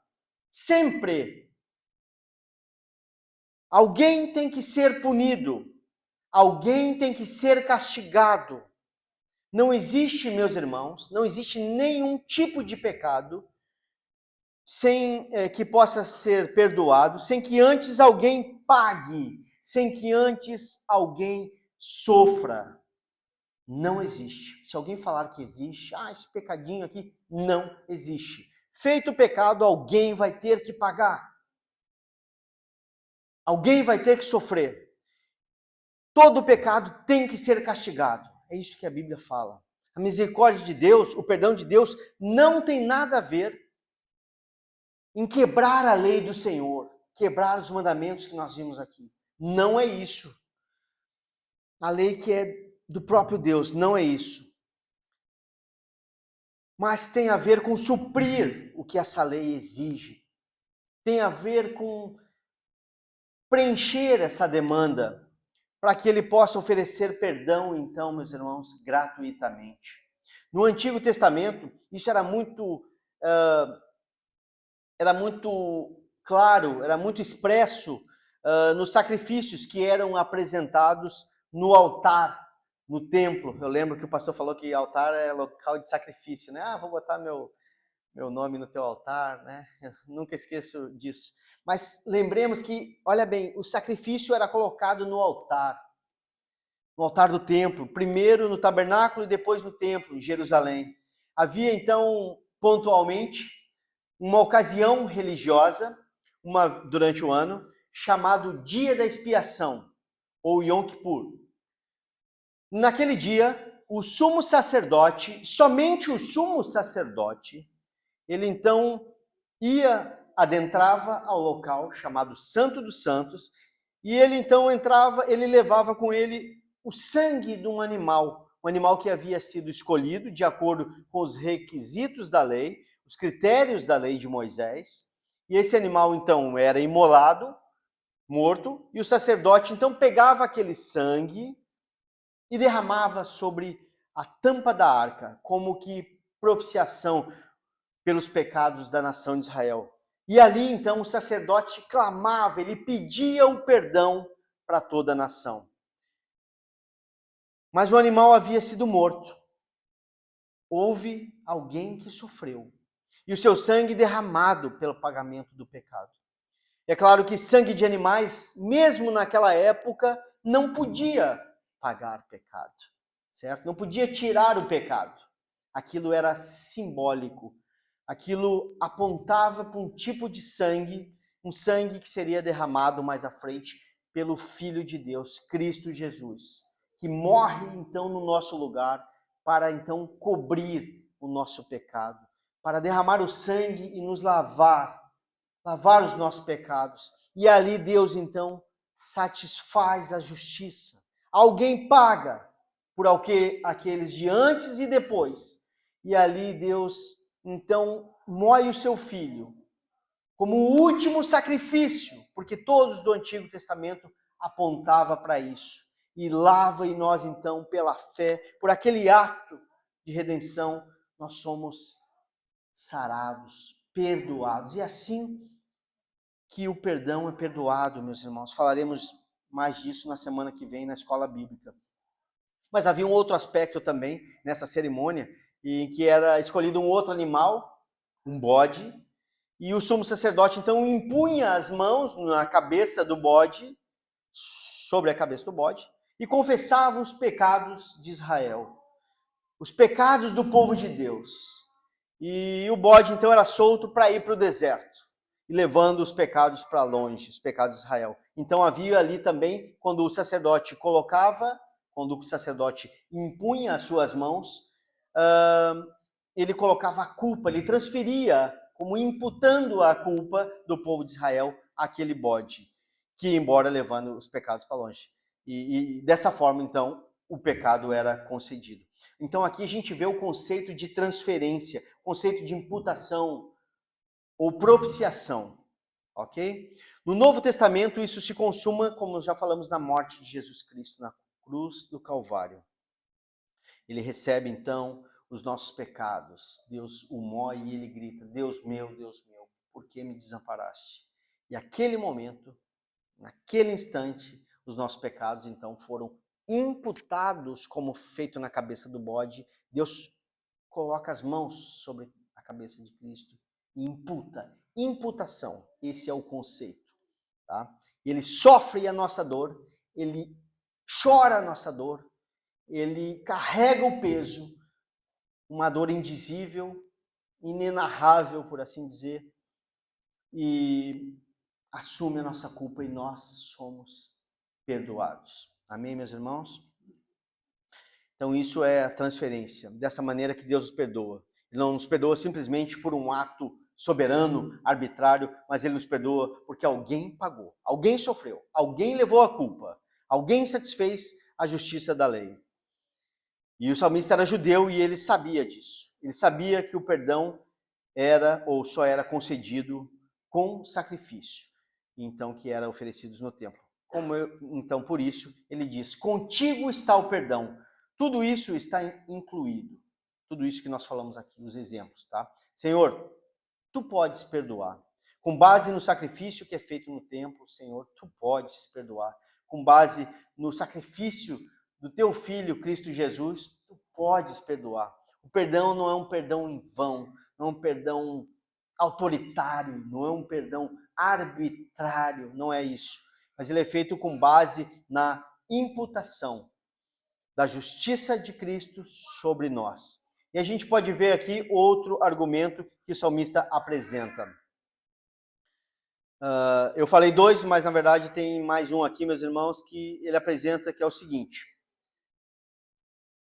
Sempre. Alguém tem que ser punido. Alguém tem que ser castigado. Não existe, meus irmãos, não existe nenhum tipo de pecado sem que possa ser perdoado, sem que antes alguém pague, sem que antes alguém sofra. Não existe. Se alguém falar que existe, esse pecadinho aqui, não existe. Feito o pecado, alguém vai ter que pagar. Alguém vai ter que sofrer. Todo pecado tem que ser castigado. É isso que a Bíblia fala. A misericórdia de Deus, o perdão de Deus, não tem nada a ver em quebrar a lei do Senhor, quebrar os mandamentos que nós vimos aqui. Não é isso. A lei que é do próprio Deus, não é isso. Mas tem a ver com suprir o que essa lei exige. Tem a ver com preencher essa demanda, para que ele possa oferecer perdão, então, meus irmãos, gratuitamente. No Antigo Testamento, isso era muito claro, era muito expresso nos sacrifícios que eram apresentados no altar, no templo. Eu lembro que o pastor falou que altar é local de sacrifício, né? Vou botar meu nome no teu altar, né? Eu nunca esqueço disso. Mas lembremos que, olha bem, o sacrifício era colocado no altar do templo, primeiro no tabernáculo e depois no templo, em Jerusalém. Havia então, pontualmente, uma ocasião religiosa, durante o ano, chamado Dia da Expiação, ou Yom Kippur. Naquele dia, o sumo sacerdote, somente o sumo sacerdote, ele então adentrava ao local chamado Santo dos Santos, e ele então entrava, ele levava com ele o sangue de um animal que havia sido escolhido de acordo com os requisitos da lei, os critérios da lei de Moisés, e esse animal então era imolado, morto, e o sacerdote então pegava aquele sangue e derramava sobre a tampa da arca, como que propiciação pelos pecados da nação de Israel. E ali então o sacerdote clamava, ele pedia o perdão para toda a nação. Mas o animal havia sido morto. Houve alguém que sofreu. E o seu sangue derramado pelo pagamento do pecado. É claro que sangue de animais, mesmo naquela época, não podia pagar pecado, certo? Não podia tirar o pecado. Aquilo era simbólico. Aquilo apontava para um tipo de sangue, um sangue que seria derramado mais à frente pelo Filho de Deus, Cristo Jesus, que morre então no nosso lugar para então cobrir o nosso pecado, para derramar o sangue e nos lavar os nossos pecados. E ali Deus então satisfaz a justiça. Alguém paga por aqueles de antes e depois. E ali Deus então moe o seu filho como o último sacrifício, porque todos do Antigo Testamento apontava para isso. E lava em nós então pela fé, por aquele ato de redenção, nós somos sarados, perdoados. E assim que o perdão é perdoado, meus irmãos. Falaremos mais disso na semana que vem na escola bíblica. Mas havia um outro aspecto também nessa cerimônia, em que era escolhido um outro animal, um bode, e o sumo sacerdote então impunha as mãos na cabeça do bode, sobre a cabeça do bode, e confessava os pecados de Israel, os pecados do povo de Deus. E o bode então era solto para ir para o deserto, levando os pecados para longe, os pecados de Israel. Então havia ali também, quando o sacerdote impunha as suas mãos, ele colocava a culpa, ele transferia, como imputando a culpa do povo de Israel àquele bode, que ia embora levando os pecados para longe. E dessa forma, então, o pecado era concedido. Então aqui a gente vê o conceito de transferência, o conceito de imputação ou propiciação, ok? No Novo Testamento isso se consuma, como já falamos, na morte de Jesus Cristo na cruz do Calvário. Ele recebe então os nossos pecados, Deus o moe e ele grita: Deus meu, por que me desamparaste? E aquele momento, naquele instante, os nossos pecados então foram imputados, como feito na cabeça do bode. Deus coloca as mãos sobre a cabeça de Cristo e imputa. Imputação, esse é o conceito. Tá? Ele sofre a nossa dor, ele chora a nossa dor, ele carrega o peso, uma dor indizível, inenarrável, por assim dizer, e assume a nossa culpa e nós somos perdoados. Amém, meus irmãos? Então isso é a transferência, dessa maneira que Deus nos perdoa. Ele não nos perdoa simplesmente por um ato soberano, arbitrário, mas ele nos perdoa porque alguém pagou, alguém sofreu, alguém levou a culpa, alguém satisfez a justiça da lei. E o salmista era judeu e ele sabia disso. Ele sabia que o perdão era ou só era concedido com sacrifício, então que era oferecidos no templo. Então, por isso, ele diz: contigo está o perdão. Tudo isso está incluído. Tudo isso que nós falamos aqui, os exemplos, tá? Senhor, tu podes perdoar. Com base no sacrifício que é feito no templo, Senhor, tu podes perdoar. Com base no sacrifício do teu Filho, Cristo Jesus, tu podes perdoar. O perdão não é um perdão em vão, não é um perdão autoritário, não é um perdão arbitrário, não é isso. Mas ele é feito com base na imputação da justiça de Cristo sobre nós. E a gente pode ver aqui outro argumento que o salmista apresenta. Eu falei dois, mas na verdade tem mais um aqui, meus irmãos, que ele apresenta, que é o seguinte.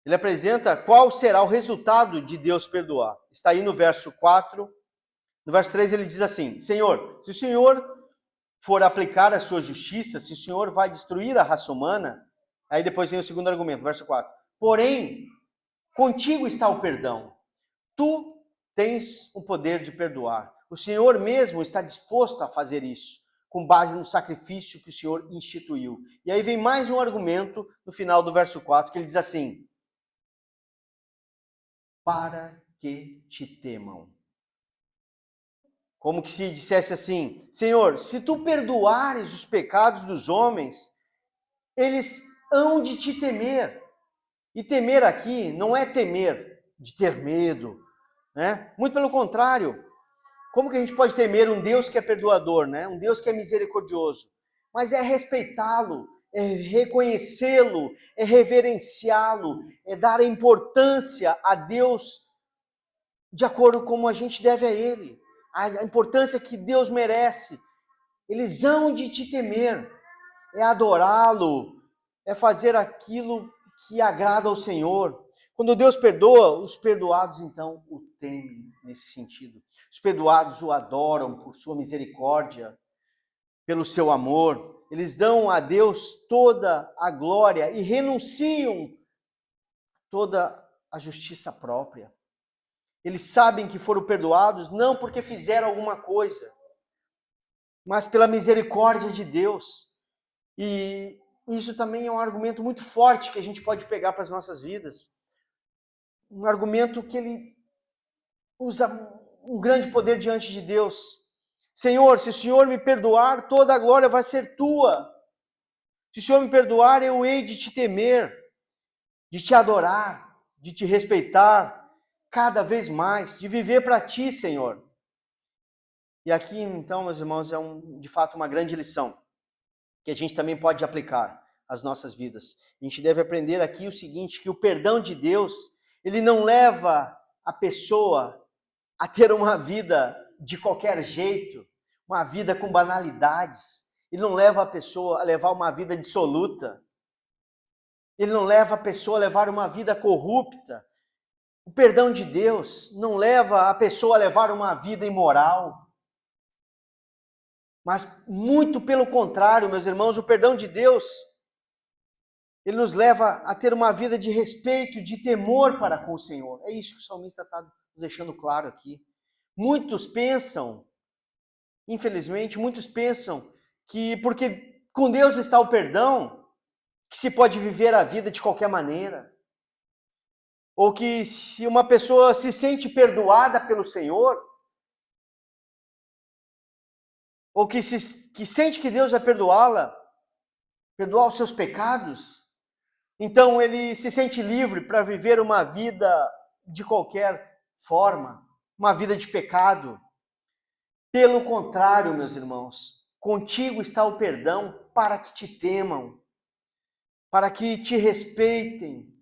Ele apresenta qual será o resultado de Deus perdoar. Está aí no verso 4. No verso 3 ele diz assim: Senhor, se o Senhor for aplicar a sua justiça, se o Senhor vai destruir a raça humana, aí depois vem o segundo argumento, verso 4. Porém, contigo está o perdão. Tu tens o poder de perdoar. O Senhor mesmo está disposto a fazer isso, com base no sacrifício que o Senhor instituiu. E aí vem mais um argumento no final do verso 4, que ele diz assim: para que te temam. Como que se dissesse assim: Senhor, se tu perdoares os pecados dos homens, eles hão de te temer. E temer aqui não é temer de ter medo, né? Muito pelo contrário. Como que a gente pode temer um Deus que é perdoador, né? Um Deus que é misericordioso? Mas é respeitá-lo, é reconhecê-lo, é reverenciá-lo, é dar importância a Deus de acordo com como a gente deve a Ele. A importância que Deus merece. Eles hão de te temer, é adorá-lo, é fazer aquilo que agrada ao Senhor. Quando Deus perdoa, os perdoados então o temem nesse sentido. Os perdoados o adoram por sua misericórdia, pelo seu amor. Eles dão a Deus toda a glória e renunciam toda a justiça própria. Eles sabem que foram perdoados não porque fizeram alguma coisa, mas pela misericórdia de Deus. E isso também é um argumento muito forte que a gente pode pegar para as nossas vidas. Um argumento que ele usa um grande poder diante de Deus. Senhor, se o Senhor me perdoar, toda a glória vai ser tua. Se o Senhor me perdoar, eu hei de te temer, de te adorar, de te respeitar cada vez mais, de viver para ti, Senhor. E aqui, então, meus irmãos, é de fato uma grande lição que a gente também pode aplicar às nossas vidas. A gente deve aprender aqui o seguinte, que o perdão de Deus, ele não leva a pessoa a ter uma vida de qualquer jeito, uma vida com banalidades. Ele não leva a pessoa a levar uma vida dissoluta. Ele não leva a pessoa a levar uma vida corrupta. O perdão de Deus não leva a pessoa a levar uma vida imoral. Mas muito pelo contrário, meus irmãos, o perdão de Deus, ele nos leva a ter uma vida de respeito, de temor para com o Senhor. É isso que o salmista está deixando claro aqui. Muitos pensam, infelizmente, muitos pensam que porque com Deus está o perdão, que se pode viver a vida de qualquer maneira. Ou que se uma pessoa se sente perdoada pelo Senhor, ou que sente que Deus vai perdoá-la, perdoar os seus pecados, então ele se sente livre para viver uma vida de qualquer forma, uma vida de pecado. Pelo contrário, meus irmãos, contigo está o perdão para que te temam, para que te respeitem,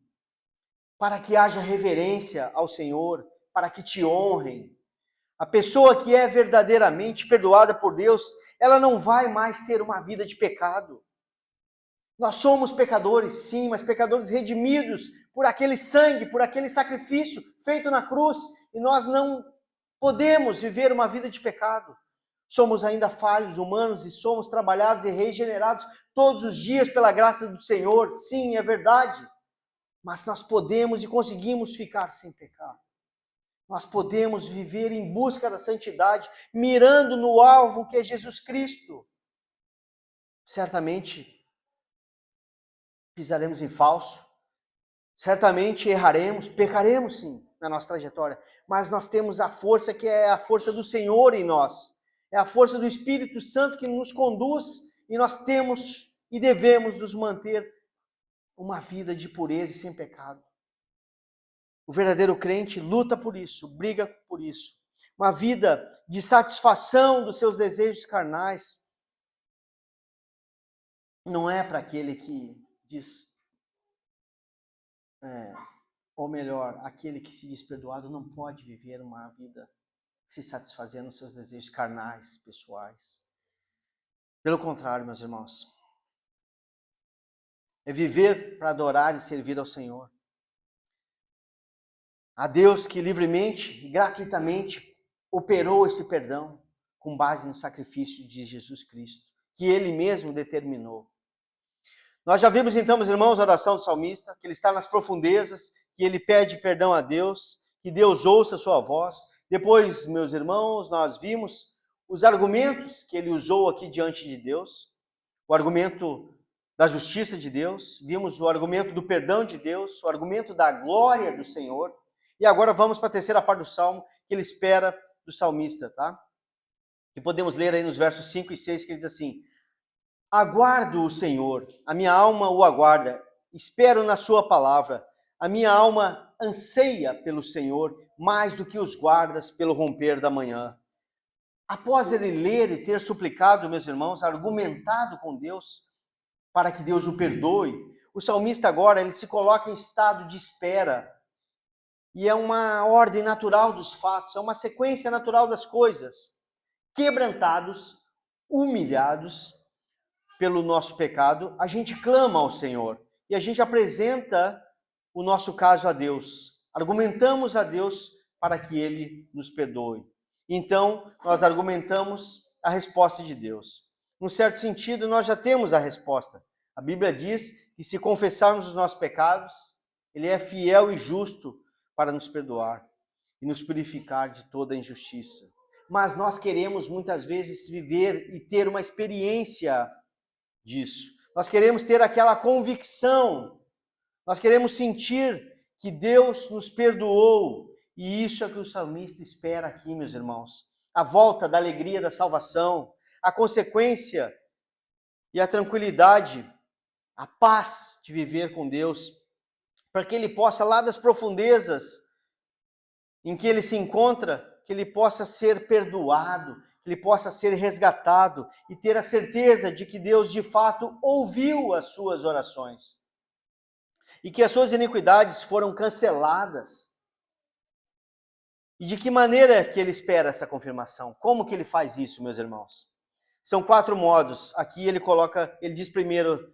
para que haja reverência ao Senhor, para que te honrem. A pessoa que é verdadeiramente perdoada por Deus, ela não vai mais ter uma vida de pecado. Nós somos pecadores, sim, mas pecadores redimidos por aquele sangue, por aquele sacrifício feito na cruz, e nós não podemos viver uma vida de pecado. Somos ainda falhos, humanos, e somos trabalhados e regenerados todos os dias pela graça do Senhor, sim, é verdade. Mas nós podemos e conseguimos ficar sem pecar. Nós podemos viver em busca da santidade, mirando no alvo que é Jesus Cristo. Certamente pisaremos em falso, certamente erraremos, pecaremos sim na nossa trajetória, mas nós temos a força que é a força do Senhor em nós, é a força do Espírito Santo que nos conduz e nós temos e devemos nos manter uma vida de pureza e sem pecado. O verdadeiro crente luta por isso, briga por isso. Uma vida de satisfação dos seus desejos carnais não é para aquele que diz, ou melhor, aquele que se diz perdoado não pode viver uma vida se satisfazendo nos seus desejos carnais, pessoais. Pelo contrário, meus irmãos, é viver para adorar e servir ao Senhor. A Deus que livremente e gratuitamente operou esse perdão com base no sacrifício de Jesus Cristo, que Ele mesmo determinou. Nós já vimos então, meus irmãos, a oração do salmista, que ele está nas profundezas, que ele pede perdão a Deus, que Deus ouça a sua voz. Depois, meus irmãos, nós vimos os argumentos que ele usou aqui diante de Deus, o argumento da justiça de Deus, vimos o argumento do perdão de Deus, o argumento da glória do Senhor, e agora vamos para a terceira parte do Salmo, que ele espera do salmista, tá? Que podemos ler aí nos versos 5 e 6, que ele diz assim: aguardo o Senhor, a minha alma o aguarda, espero na sua palavra, a minha alma anseia pelo Senhor, mais do que os guardas pelo romper da manhã. Após ele ler e ter suplicado, meus irmãos, argumentado com Deus, para que Deus o perdoe, o salmista agora ele se coloca em estado de espera. E é uma ordem natural dos fatos, é uma sequência natural das coisas. Quebrantados, humilhados pelo nosso pecado, a gente clama ao Senhor e a gente apresenta o nosso caso a Deus. Argumentamos a Deus para que Ele nos perdoe. Então, nós argumentamos a resposta de Deus. Num certo sentido, nós já temos a resposta. A Bíblia diz que se confessarmos os nossos pecados, Ele é fiel e justo para nos perdoar e nos purificar de toda injustiça. Mas nós queremos muitas vezes viver e ter uma experiência disso. Nós queremos ter aquela convicção, nós queremos sentir que Deus nos perdoou, e isso é o que o salmista espera aqui, meus irmãos. A volta da alegria da salvação, a consequência e a tranquilidade, a paz de viver com Deus, para que ele possa, lá das profundezas em que ele se encontra, que ele possa ser perdoado, que ele possa ser resgatado e ter a certeza de que Deus de fato ouviu as suas orações e que as suas iniquidades foram canceladas. E de que maneira que ele espera essa confirmação? Como que ele faz isso, meus irmãos? São 4 modos. Aqui ele diz primeiro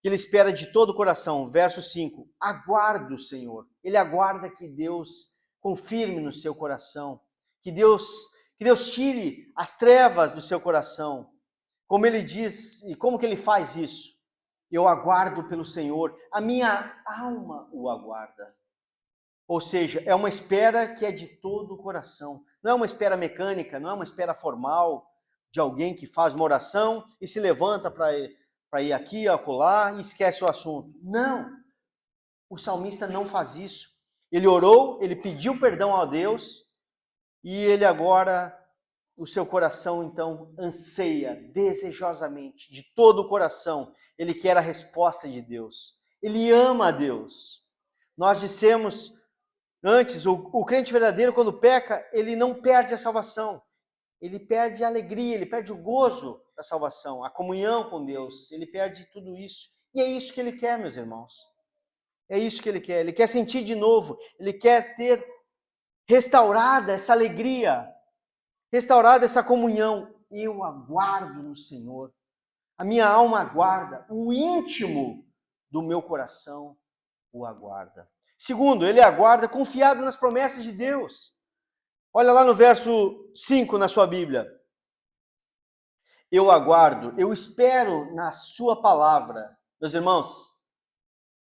que ele espera de todo o coração. Verso 5, aguarda o Senhor. Ele aguarda que Deus confirme no seu coração, que Deus tire as trevas do seu coração. Como ele diz, e como que ele faz isso? Eu aguardo pelo Senhor, a minha alma o aguarda. Ou seja, é uma espera que é de todo o coração. Não é uma espera mecânica, não é uma espera formal de alguém que faz uma oração e se levanta para ir aqui, acolá e esquece o assunto. Não, o salmista não faz isso. Ele orou, ele pediu perdão a Deus e ele agora, o seu coração então anseia desejosamente, de todo o coração, ele quer a resposta de Deus. Ele ama a Deus. Nós dissemos antes, o crente verdadeiro, quando peca, ele não perde a salvação. Ele perde a alegria, ele perde o gozo da salvação, a comunhão com Deus. Ele perde tudo isso. E é isso que ele quer, meus irmãos. É isso que ele quer. Ele quer sentir de novo. Ele quer ter restaurada essa alegria, restaurada essa comunhão. Eu aguardo no Senhor. A minha alma aguarda. O íntimo do meu coração o aguarda. Segundo, ele aguarda confiado nas promessas de Deus. Olha lá no verso 5 na sua Bíblia. Eu aguardo, eu espero na sua palavra. Meus irmãos,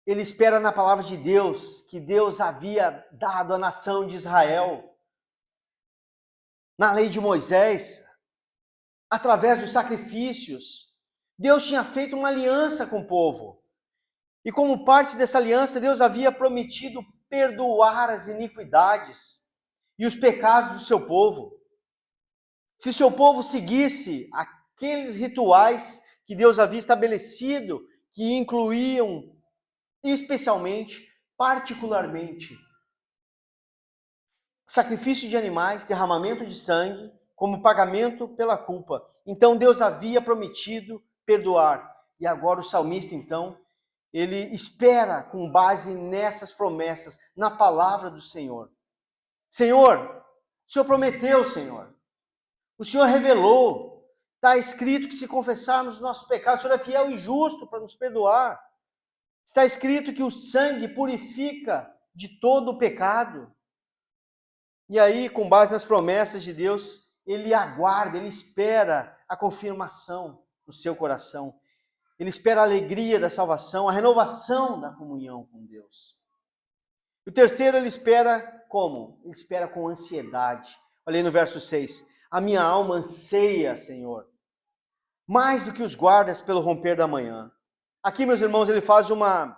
ele espera na palavra de Deus, que Deus havia dado à nação de Israel. Na lei de Moisés, através dos sacrifícios, Deus tinha feito uma aliança com o povo. E como parte dessa aliança, Deus havia prometido perdoar as iniquidades e os pecados do seu povo. Se seu povo seguisse aqueles rituais que Deus havia estabelecido, que incluíam especialmente, particularmente, sacrifício de animais, derramamento de sangue, como pagamento pela culpa. Então Deus havia prometido perdoar. E agora o salmista, então, ele espera com base nessas promessas, na palavra do Senhor. Senhor, o Senhor prometeu, Senhor. O Senhor revelou. Está escrito que se confessarmos os nossos pecados, o Senhor é fiel e justo para nos perdoar. Está escrito que o sangue purifica de todo o pecado. E aí, com base nas promessas de Deus, ele aguarda, ele espera a confirmação no seu coração. Ele espera a alegria da salvação, a renovação da comunhão com Deus. O terceiro, ele espera como? Ele espera com ansiedade. Olha aí no verso 6. A minha alma anseia, Senhor, mais do que os guardas pelo romper da manhã. Aqui, meus irmãos, ele faz uma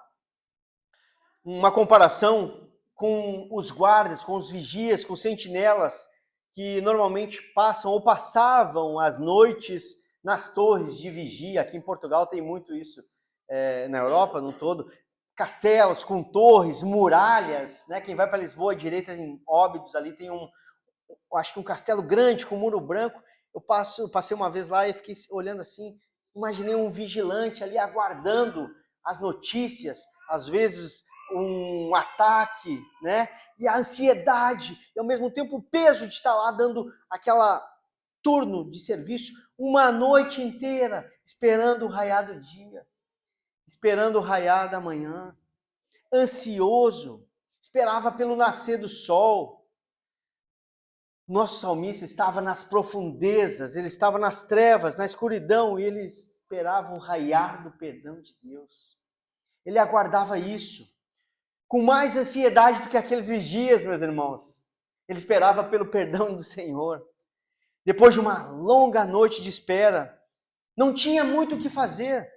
comparação com os guardas, com os vigias, com os sentinelas que normalmente passam ou passavam as noites nas torres de vigia. Aqui em Portugal tem muito isso, na Europa no todo. Castelos com torres, muralhas, né? Quem vai para Lisboa à direita em Óbidos, ali tem acho que um castelo grande com muro branco. Eu passei uma vez lá e fiquei olhando assim, imaginei um vigilante ali aguardando as notícias, às vezes um ataque, né? E a ansiedade, e ao mesmo tempo o peso de estar lá dando aquela turno de serviço uma noite inteira, esperando o raiar do dia, esperando o raiar da manhã, ansioso, esperava pelo nascer do sol. Nosso salmista estava nas profundezas, ele estava nas trevas, na escuridão, e ele esperava o raiar do perdão de Deus. Ele aguardava isso, com mais ansiedade do que aqueles vigias, meus irmãos. Ele esperava pelo perdão do Senhor. Depois de uma longa noite de espera, não tinha muito o que fazer,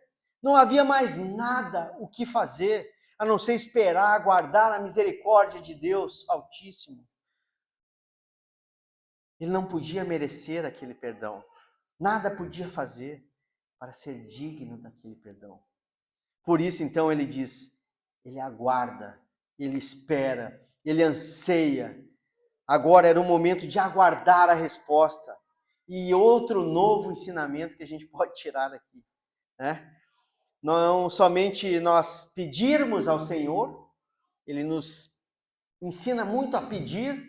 não havia mais nada o que fazer, a não ser esperar, aguardar a misericórdia de Deus Altíssimo. Ele não podia merecer aquele perdão, nada podia fazer para ser digno daquele perdão. Por isso, então, ele diz, ele aguarda, ele espera, ele anseia. Agora era o momento de aguardar a resposta. E outro novo ensinamento que a gente pode tirar aqui, né? Não somente nós pedirmos ao Senhor, ele nos ensina muito a pedir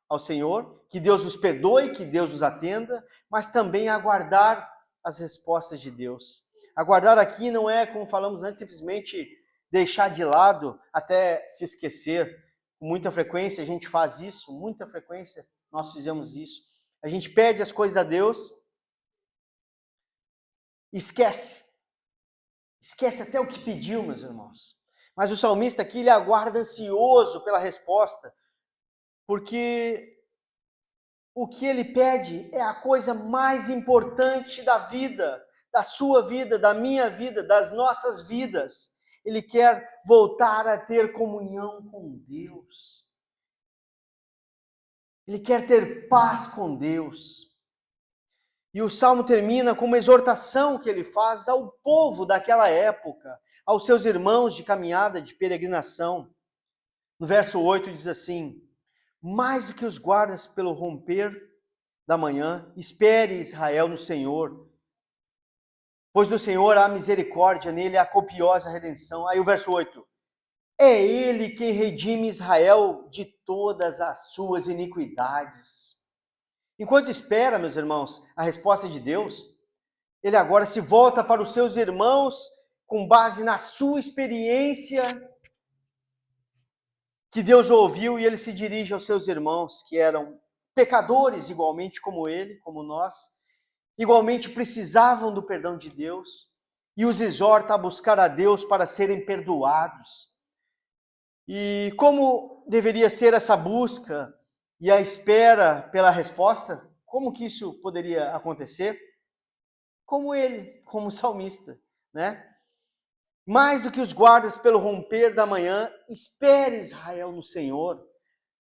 ao Senhor, que Deus nos perdoe, que Deus nos atenda, mas também aguardar as respostas de Deus. Aguardar aqui não é, como falamos antes, simplesmente deixar de lado até se esquecer. Com muita frequência a gente faz isso, muita frequência nós fizemos isso. A gente pede as coisas a Deus e esquece. Esquece até o que pediu, meus irmãos. Mas o salmista aqui, ele aguarda ansioso pela resposta, porque o que ele pede é a coisa mais importante da vida, da sua vida, da minha vida, das nossas vidas. Ele quer voltar a ter comunhão com Deus. Ele quer ter paz com Deus. E o salmo termina com uma exortação que ele faz ao povo daquela época, aos seus irmãos de caminhada, de peregrinação. No verso 8 diz assim: mais do que os guardas pelo romper da manhã, espere Israel no Senhor, pois no Senhor há misericórdia, nele há copiosa redenção. Aí o verso 8: é ele quem redime Israel de todas as suas iniquidades. Enquanto espera, meus irmãos, a resposta de Deus, ele agora se volta para os seus irmãos com base na sua experiência que Deus ouviu, e ele se dirige aos seus irmãos que eram pecadores igualmente como ele, como nós, igualmente precisavam do perdão de Deus, e os exorta a buscar a Deus para serem perdoados. E como deveria ser essa busca e a espera pela resposta? Como que isso poderia acontecer? Como ele, como salmista, né? Mais do que os guardas pelo romper da manhã, espere Israel no Senhor,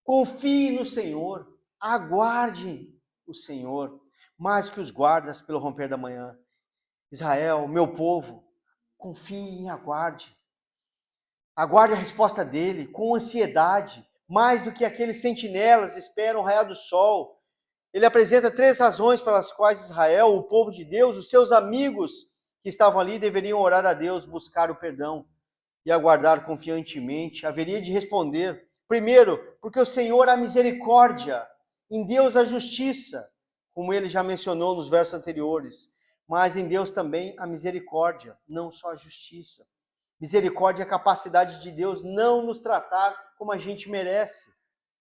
confie no Senhor, aguarde o Senhor, mais do que os guardas pelo romper da manhã. Israel, meu povo, confie e aguarde. Aguarde a resposta dele com ansiedade, mais do que aqueles sentinelas esperam o raiar do sol. Ele apresenta 3 razões pelas quais Israel, o povo de Deus, os seus amigos que estavam ali deveriam orar a Deus, buscar o perdão e aguardar confiantemente. Haveria de responder: primeiro, porque o Senhor há misericórdia, em Deus a justiça, como ele já mencionou nos versos anteriores, mas em Deus também a misericórdia, não só a justiça. Misericórdia é a capacidade de Deus não nos tratar como a gente merece.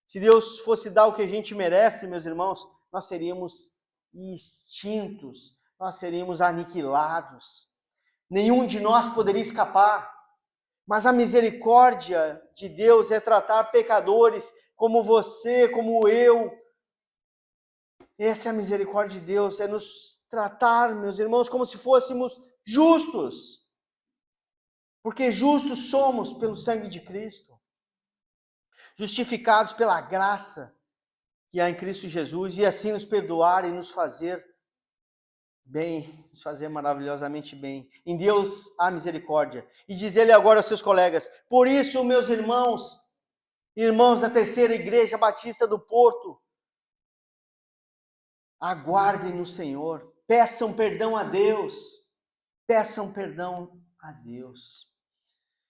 Se Deus fosse dar o que a gente merece, meus irmãos, nós seríamos extintos, nós seríamos aniquilados. Nenhum de nós poderia escapar. Mas a misericórdia de Deus é tratar pecadores como você, como eu. Essa é a misericórdia de Deus, é nos tratar, meus irmãos, como se fôssemos justos. Porque justos somos pelo sangue de Cristo. Justificados pela graça que há em Cristo Jesus, e assim nos perdoar e nos fazer bem, nos fazer maravilhosamente bem. Em Deus há misericórdia. E diz ele agora aos seus colegas: por isso, meus irmãos, irmãos da Terceira Igreja Batista do Porto, aguardem no Senhor, peçam perdão a Deus, peçam perdão a Deus.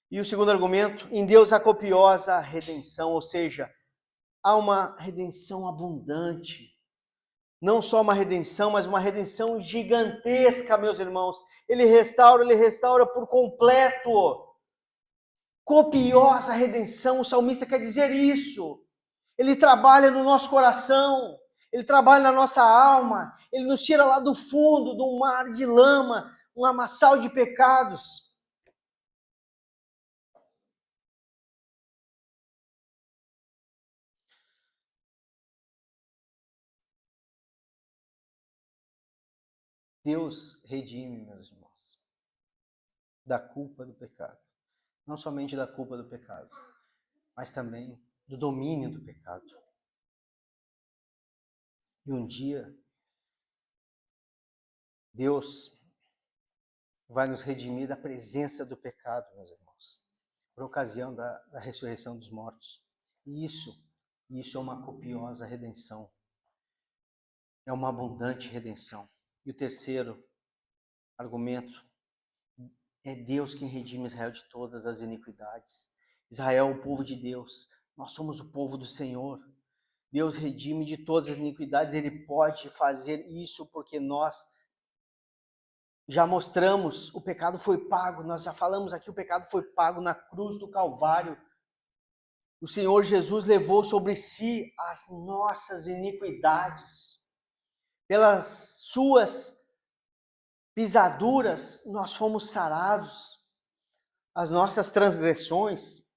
E o segundo argumento: em Deus há copiosa redenção, ou seja, há uma redenção abundante. Não só uma redenção, mas uma redenção gigantesca, meus irmãos. Ele restaura por completo. Copiosa redenção, o salmista quer dizer isso. Ele trabalha no nosso coração, ele trabalha na nossa alma, ele nos tira lá do fundo, do mar de lama, um lamaçal de pecados. Deus redime, meus irmãos, da culpa do pecado. Não somente da culpa do pecado, mas também do domínio do pecado. E um dia, Deus vai nos redimir da presença do pecado, meus irmãos, por ocasião da ressurreição dos mortos. E isso é uma copiosa redenção. É uma abundante redenção. E o terceiro argumento: é Deus quem redime Israel de todas as iniquidades. Israel é o povo de Deus. Nós somos o povo do Senhor. Deus redime de todas as iniquidades. Ele pode fazer isso porque nós já mostramos, o pecado foi pago. Nós já falamos aqui, o pecado foi pago na cruz do Calvário. O Senhor Jesus levou sobre si as nossas iniquidades. Pelas suas pisaduras, nós fomos sarados. As nossas transgressões,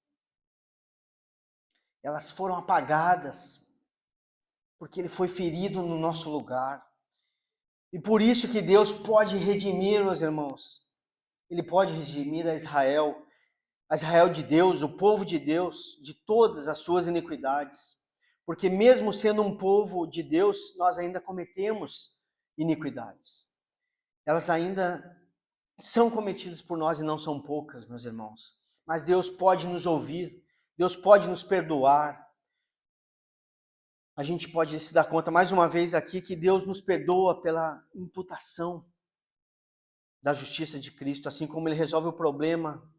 elas foram apagadas, porque ele foi ferido no nosso lugar. E por isso que Deus pode redimir, meus irmãos. Ele pode redimir a Israel de Deus, o povo de Deus, de todas as suas iniquidades. Porque mesmo sendo um povo de Deus, nós ainda cometemos iniquidades. Elas ainda são cometidas por nós e não são poucas, meus irmãos. Mas Deus pode nos ouvir, Deus pode nos perdoar. A gente pode se dar conta mais uma vez aqui que Deus nos perdoa pela imputação da justiça de Cristo, assim como ele resolve o problema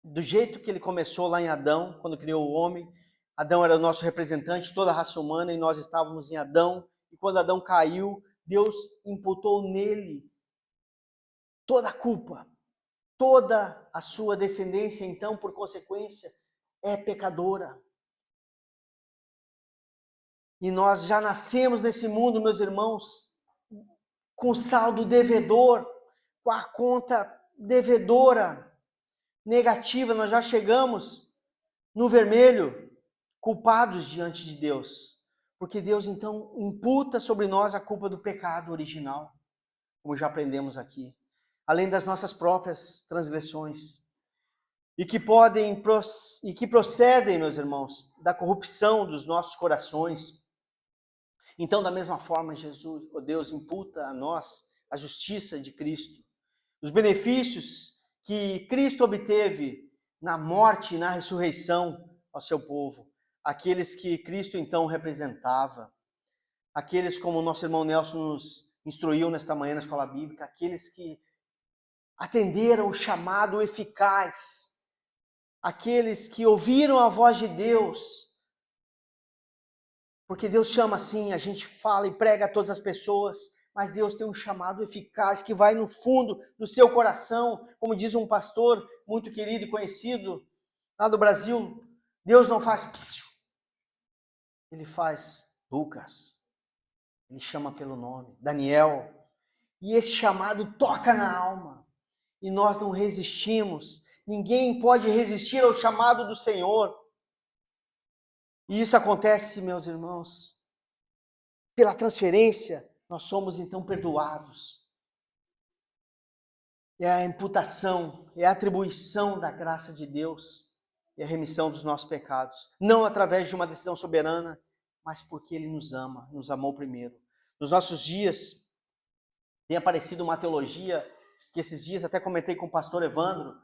do jeito que ele começou lá em Adão, quando criou o homem. Adão era o nosso representante, toda a raça humana, e nós estávamos em Adão. E quando Adão caiu, Deus imputou nele toda a culpa, toda a sua descendência, então, por consequência, é pecadora. E nós já nascemos nesse mundo, meus irmãos, com saldo devedor, com a conta devedora negativa. Nós já chegamos no vermelho, culpados diante de Deus. Porque Deus, então, imputa sobre nós a culpa do pecado original, como já aprendemos aqui, além das nossas próprias transgressões, e que procedem, meus irmãos, da corrupção dos nossos corações. Então, da mesma forma, Deus imputa a nós a justiça de Cristo, os benefícios que Cristo obteve na morte e na ressurreição ao seu povo. aqueles que Cristo então representava, aqueles como o nosso irmão Nelson nos instruiu nesta manhã na escola bíblica, aqueles que atenderam o chamado eficaz, aqueles que ouviram a voz de Deus, porque Deus chama assim, a gente fala e prega a todas as pessoas, mas Deus tem um chamado eficaz que vai no fundo do seu coração, como diz um pastor muito querido e conhecido lá do Brasil, Deus não faz psiu, ele faz Lucas, ele chama pelo nome, Daniel, e esse chamado toca na alma, e nós não resistimos, ninguém pode resistir ao chamado do Senhor. E isso acontece, meus irmãos, pela transferência, nós somos então perdoados. É a imputação, é a atribuição da graça de Deus e a remissão dos nossos pecados. Não através de uma decisão soberana, mas porque Ele nos ama, nos amou primeiro. Nos nossos dias, tem aparecido uma teologia, que esses dias até comentei com o pastor Evandro,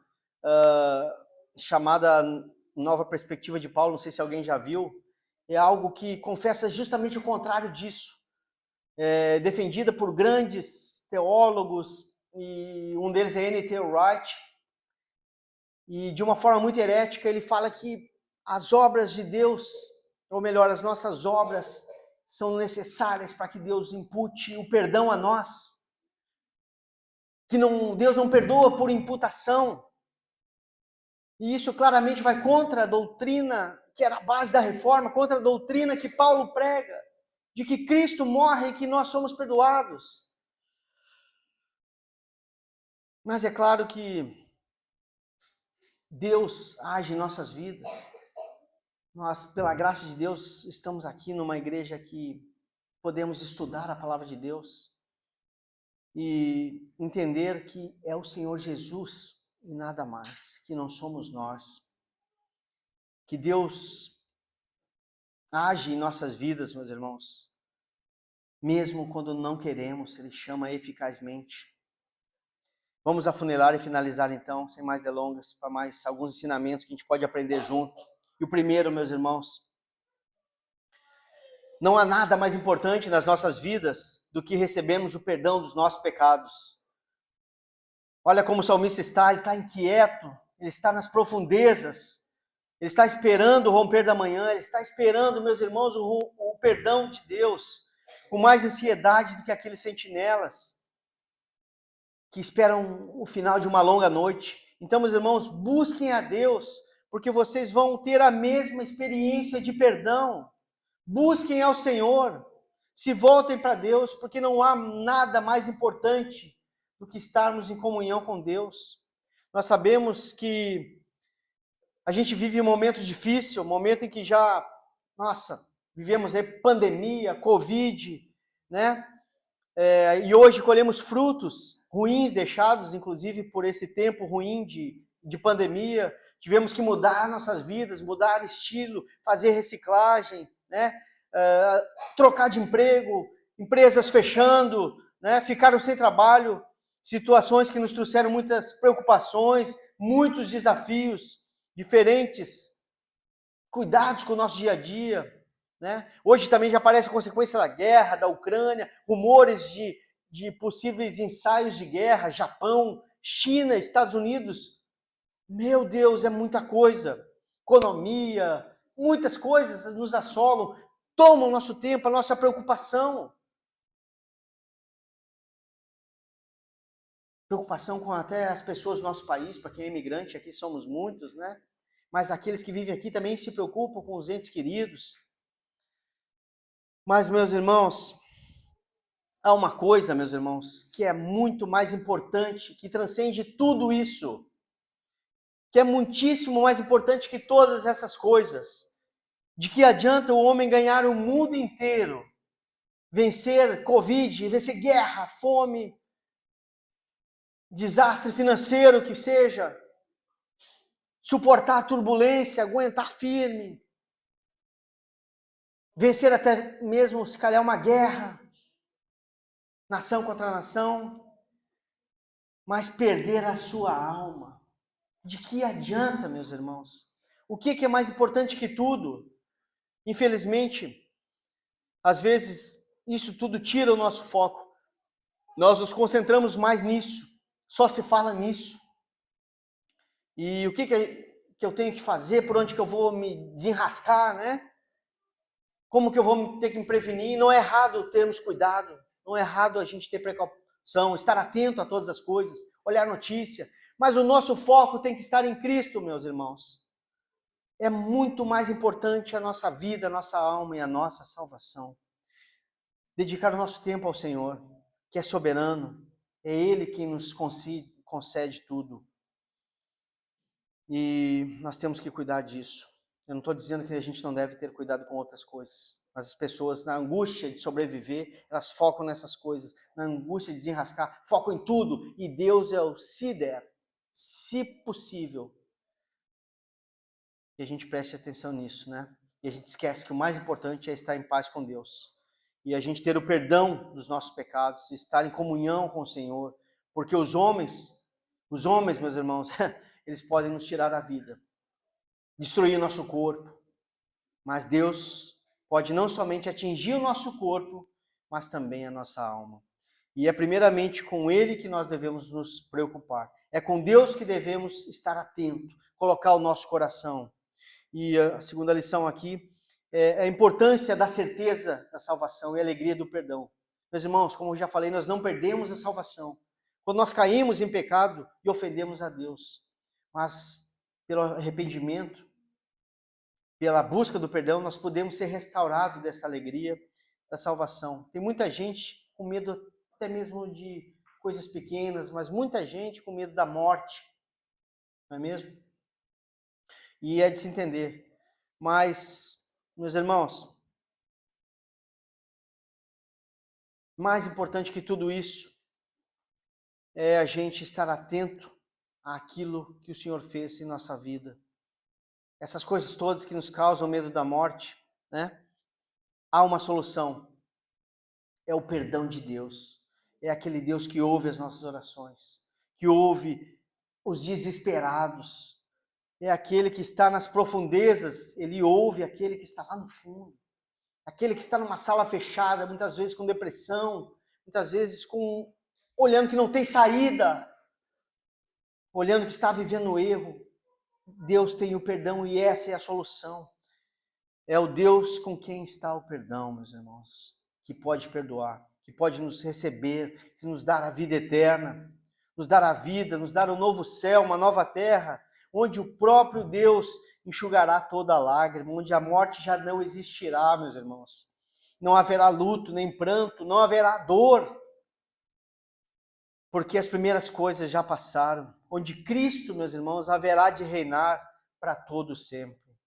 chamada Nova Perspectiva de Paulo, não sei se alguém já viu, é algo que confessa justamente o contrário disso. É defendida por grandes teólogos, e um deles é N.T. Wright, e de uma forma muito herética ele fala que as obras de Deus, ou melhor, as nossas obras, são necessárias para que Deus impute o perdão a nós, que Deus não perdoa por imputação, e isso claramente vai contra a doutrina que era a base da reforma, contra a doutrina que Paulo prega, de que Cristo morre e que nós somos perdoados. Mas é claro que Deus age em nossas vidas. Nós, pela graça de Deus, estamos aqui numa igreja que podemos estudar a palavra de Deus e entender que é o Senhor Jesus e nada mais, que não somos nós. Que Deus age em nossas vidas, meus irmãos, mesmo quando não queremos, Ele chama eficazmente. Vamos afunilar e finalizar então, sem mais delongas, para mais alguns ensinamentos que a gente pode aprender junto. E o primeiro, meus irmãos, não há nada mais importante nas nossas vidas do que recebermos o perdão dos nossos pecados. Olha como o salmista está, ele está inquieto, ele está nas profundezas, ele está esperando o romper da manhã, ele está esperando, meus irmãos, o perdão de Deus, com mais ansiedade do que aqueles sentinelas que esperam o final de uma longa noite. Então, meus irmãos, busquem a Deus, porque vocês vão ter a mesma experiência de perdão. Busquem ao Senhor, se voltem para Deus, porque não há nada mais importante do que estarmos em comunhão com Deus. Nós sabemos que a gente vive um momento difícil, um momento em que já, vivemos aí pandemia, Covid, né? E hoje colhemos frutos ruins deixados, inclusive, por esse tempo ruim de pandemia. Tivemos que mudar nossas vidas, mudar estilo, fazer reciclagem, né? Trocar de emprego, empresas fechando, né? Ficaram sem trabalho, situações que nos trouxeram muitas preocupações, muitos desafios diferentes, cuidados com o nosso dia a dia. Né? Hoje também já aparece a consequência da guerra, da Ucrânia, rumores de possíveis ensaios de guerra, Japão, China, Estados Unidos. Meu Deus, é muita coisa. Economia, muitas coisas nos assolam, tomam o nosso tempo, a nossa preocupação. Preocupação com até as pessoas do nosso país, para quem é imigrante, aqui somos muitos, né? Mas aqueles que vivem aqui também se preocupam com os entes queridos. Mas, meus irmãos, há uma coisa, meus irmãos, que é muito mais importante, que transcende tudo isso, que é muitíssimo mais importante que todas essas coisas. De que adianta o homem ganhar o mundo inteiro, vencer Covid, vencer guerra, fome, desastre financeiro que seja, suportar a turbulência, aguentar firme, vencer até mesmo, se calhar, uma guerra, nação contra nação, mas perder a sua alma. De que adianta, meus irmãos? O que é mais importante que tudo? Infelizmente, às vezes, isso tudo tira o nosso foco. Nós nos concentramos mais nisso, só se fala nisso. E o que eu tenho que fazer, por onde que eu vou me desenrascar, né? Como que eu vou ter que me prevenir? Não é errado termos cuidado, não é errado a gente ter precaução, estar atento a todas as coisas, olhar notícia, mas o nosso foco tem que estar em Cristo, meus irmãos. É muito mais importante a nossa vida, a nossa alma e a nossa salvação. Dedicar o nosso tempo ao Senhor, que é soberano, é Ele quem nos concede tudo. E nós temos que cuidar disso. Eu não estou dizendo que a gente não deve ter cuidado com outras coisas, mas as pessoas, na angústia de sobreviver, elas focam nessas coisas, na angústia de desenrascar, focam em tudo, e Deus é o se der, se possível. E a gente preste atenção nisso, né? E a gente esquece que o mais importante é estar em paz com Deus. E a gente ter o perdão dos nossos pecados, estar em comunhão com o Senhor, porque os homens, meus irmãos, eles podem nos tirar a vida, destruir o nosso corpo, mas Deus pode não somente atingir o nosso corpo, mas também a nossa alma. E é primeiramente com Ele que nós devemos nos preocupar. É com Deus que devemos estar atento, colocar o nosso coração. E a segunda lição aqui é a importância da certeza da salvação e a alegria do perdão. Meus irmãos, como eu já falei, nós não perdemos a salvação quando nós caímos em pecado e ofendemos a Deus. Mas pelo arrependimento, pela busca do perdão, nós podemos ser restaurados dessa alegria da salvação. Tem muita gente com medo até mesmo de coisas pequenas, mas muita gente com medo da morte, não é mesmo? E é de se entender. Mas, meus irmãos, mais importante que tudo isso é a gente estar atento àquilo que o Senhor fez em nossa vida. Essas coisas todas que nos causam medo da morte, né? Há uma solução. É o perdão de Deus. É aquele Deus que ouve as nossas orações, que ouve os desesperados. É aquele que está nas profundezas, ele ouve aquele que está lá no fundo. Aquele que está numa sala fechada, muitas vezes com depressão, muitas vezes olhando que não tem saída, olhando que está vivendo o erro. Deus tem o perdão e essa é a solução. É o Deus com quem está o perdão, meus irmãos, que pode perdoar, que pode nos receber, que nos dar a vida eterna, nos dar a vida, nos dar um novo céu, uma nova terra, onde o próprio Deus enxugará toda a lágrima, onde a morte já não existirá, meus irmãos. Não haverá luto, nem pranto, não haverá dor, porque as primeiras coisas já passaram, onde Cristo, meus irmãos, haverá de reinar para todo sempre.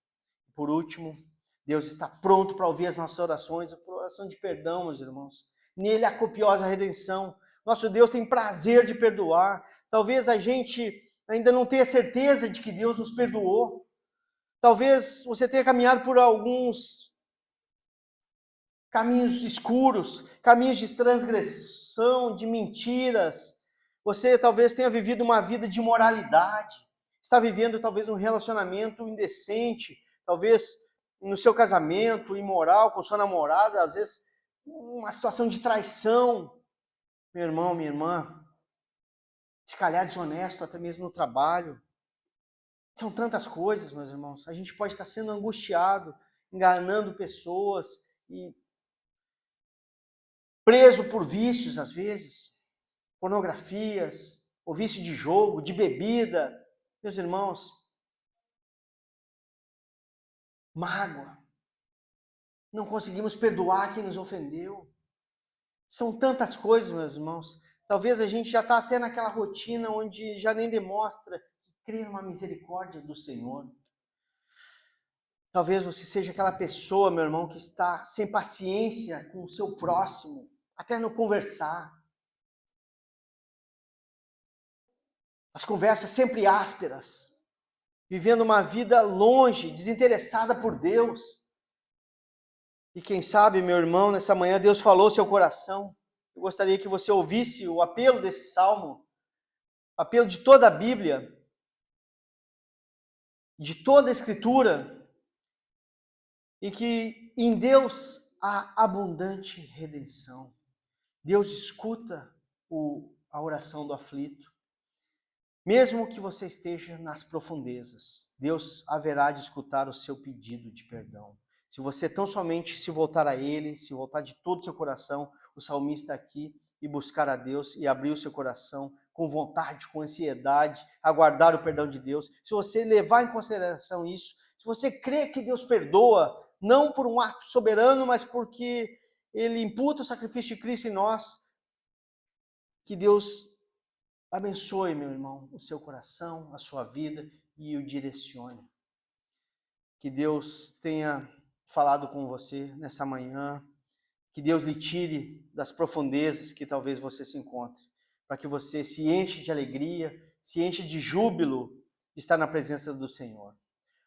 Por último, Deus está pronto para ouvir as nossas orações, a oração de perdão, meus irmãos. Nele há copiosa redenção. Nosso Deus tem prazer de perdoar. Talvez a gente ainda não tenha certeza de que Deus nos perdoou. Talvez você tenha caminhado por alguns caminhos escuros, caminhos de transgressão, de mentiras. Você talvez tenha vivido uma vida de imoralidade. Está vivendo talvez um relacionamento indecente, talvez no seu casamento imoral com sua namorada, às vezes uma situação de traição. Meu irmão, minha irmã, se calhar desonesto até mesmo no trabalho. São tantas coisas, meus irmãos. A gente pode estar sendo angustiado, enganando pessoas e preso por vícios, às vezes, pornografias, ou vício de jogo, de bebida. Meus irmãos, mágoa. Não conseguimos perdoar quem nos ofendeu. São tantas coisas, meus irmãos. Talvez a gente já está até naquela rotina onde já nem demonstra que crê numa misericórdia do Senhor. Talvez você seja aquela pessoa, meu irmão, que está sem paciência com o seu próximo, até no conversar. As conversas sempre ásperas, vivendo uma vida longe, desinteressada por Deus. E quem sabe, meu irmão, nessa manhã Deus falou ao seu coração. Eu gostaria que você ouvisse o apelo desse salmo, o apelo de toda a Bíblia, de toda a Escritura. e que em Deus há abundante redenção. Deus escuta a oração do aflito. Mesmo que você esteja nas profundezas, Deus haverá de escutar o seu pedido de perdão. Se você tão somente se voltar a Ele, se voltar de todo o seu coração, o salmista aqui, e buscar a Deus e abrir o seu coração com vontade, com ansiedade, aguardar o perdão de Deus. Se você levar em consideração isso, se você crê que Deus perdoa, não por um ato soberano, mas porque Ele imputa o sacrifício de Cristo em nós, que Deus abençoe, meu irmão, o seu coração, a sua vida e o direcione. Que Deus tenha falado com você nessa manhã, que Deus lhe tire das profundezas que talvez você se encontre, para que você se enche de alegria, se enche de júbilo de estar na presença do Senhor.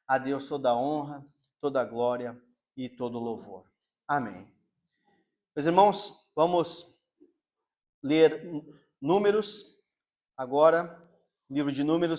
A Deus toda a honra, toda a glória e todo o louvor. Amém. Meus irmãos, vamos ler Números agora, livro de Números,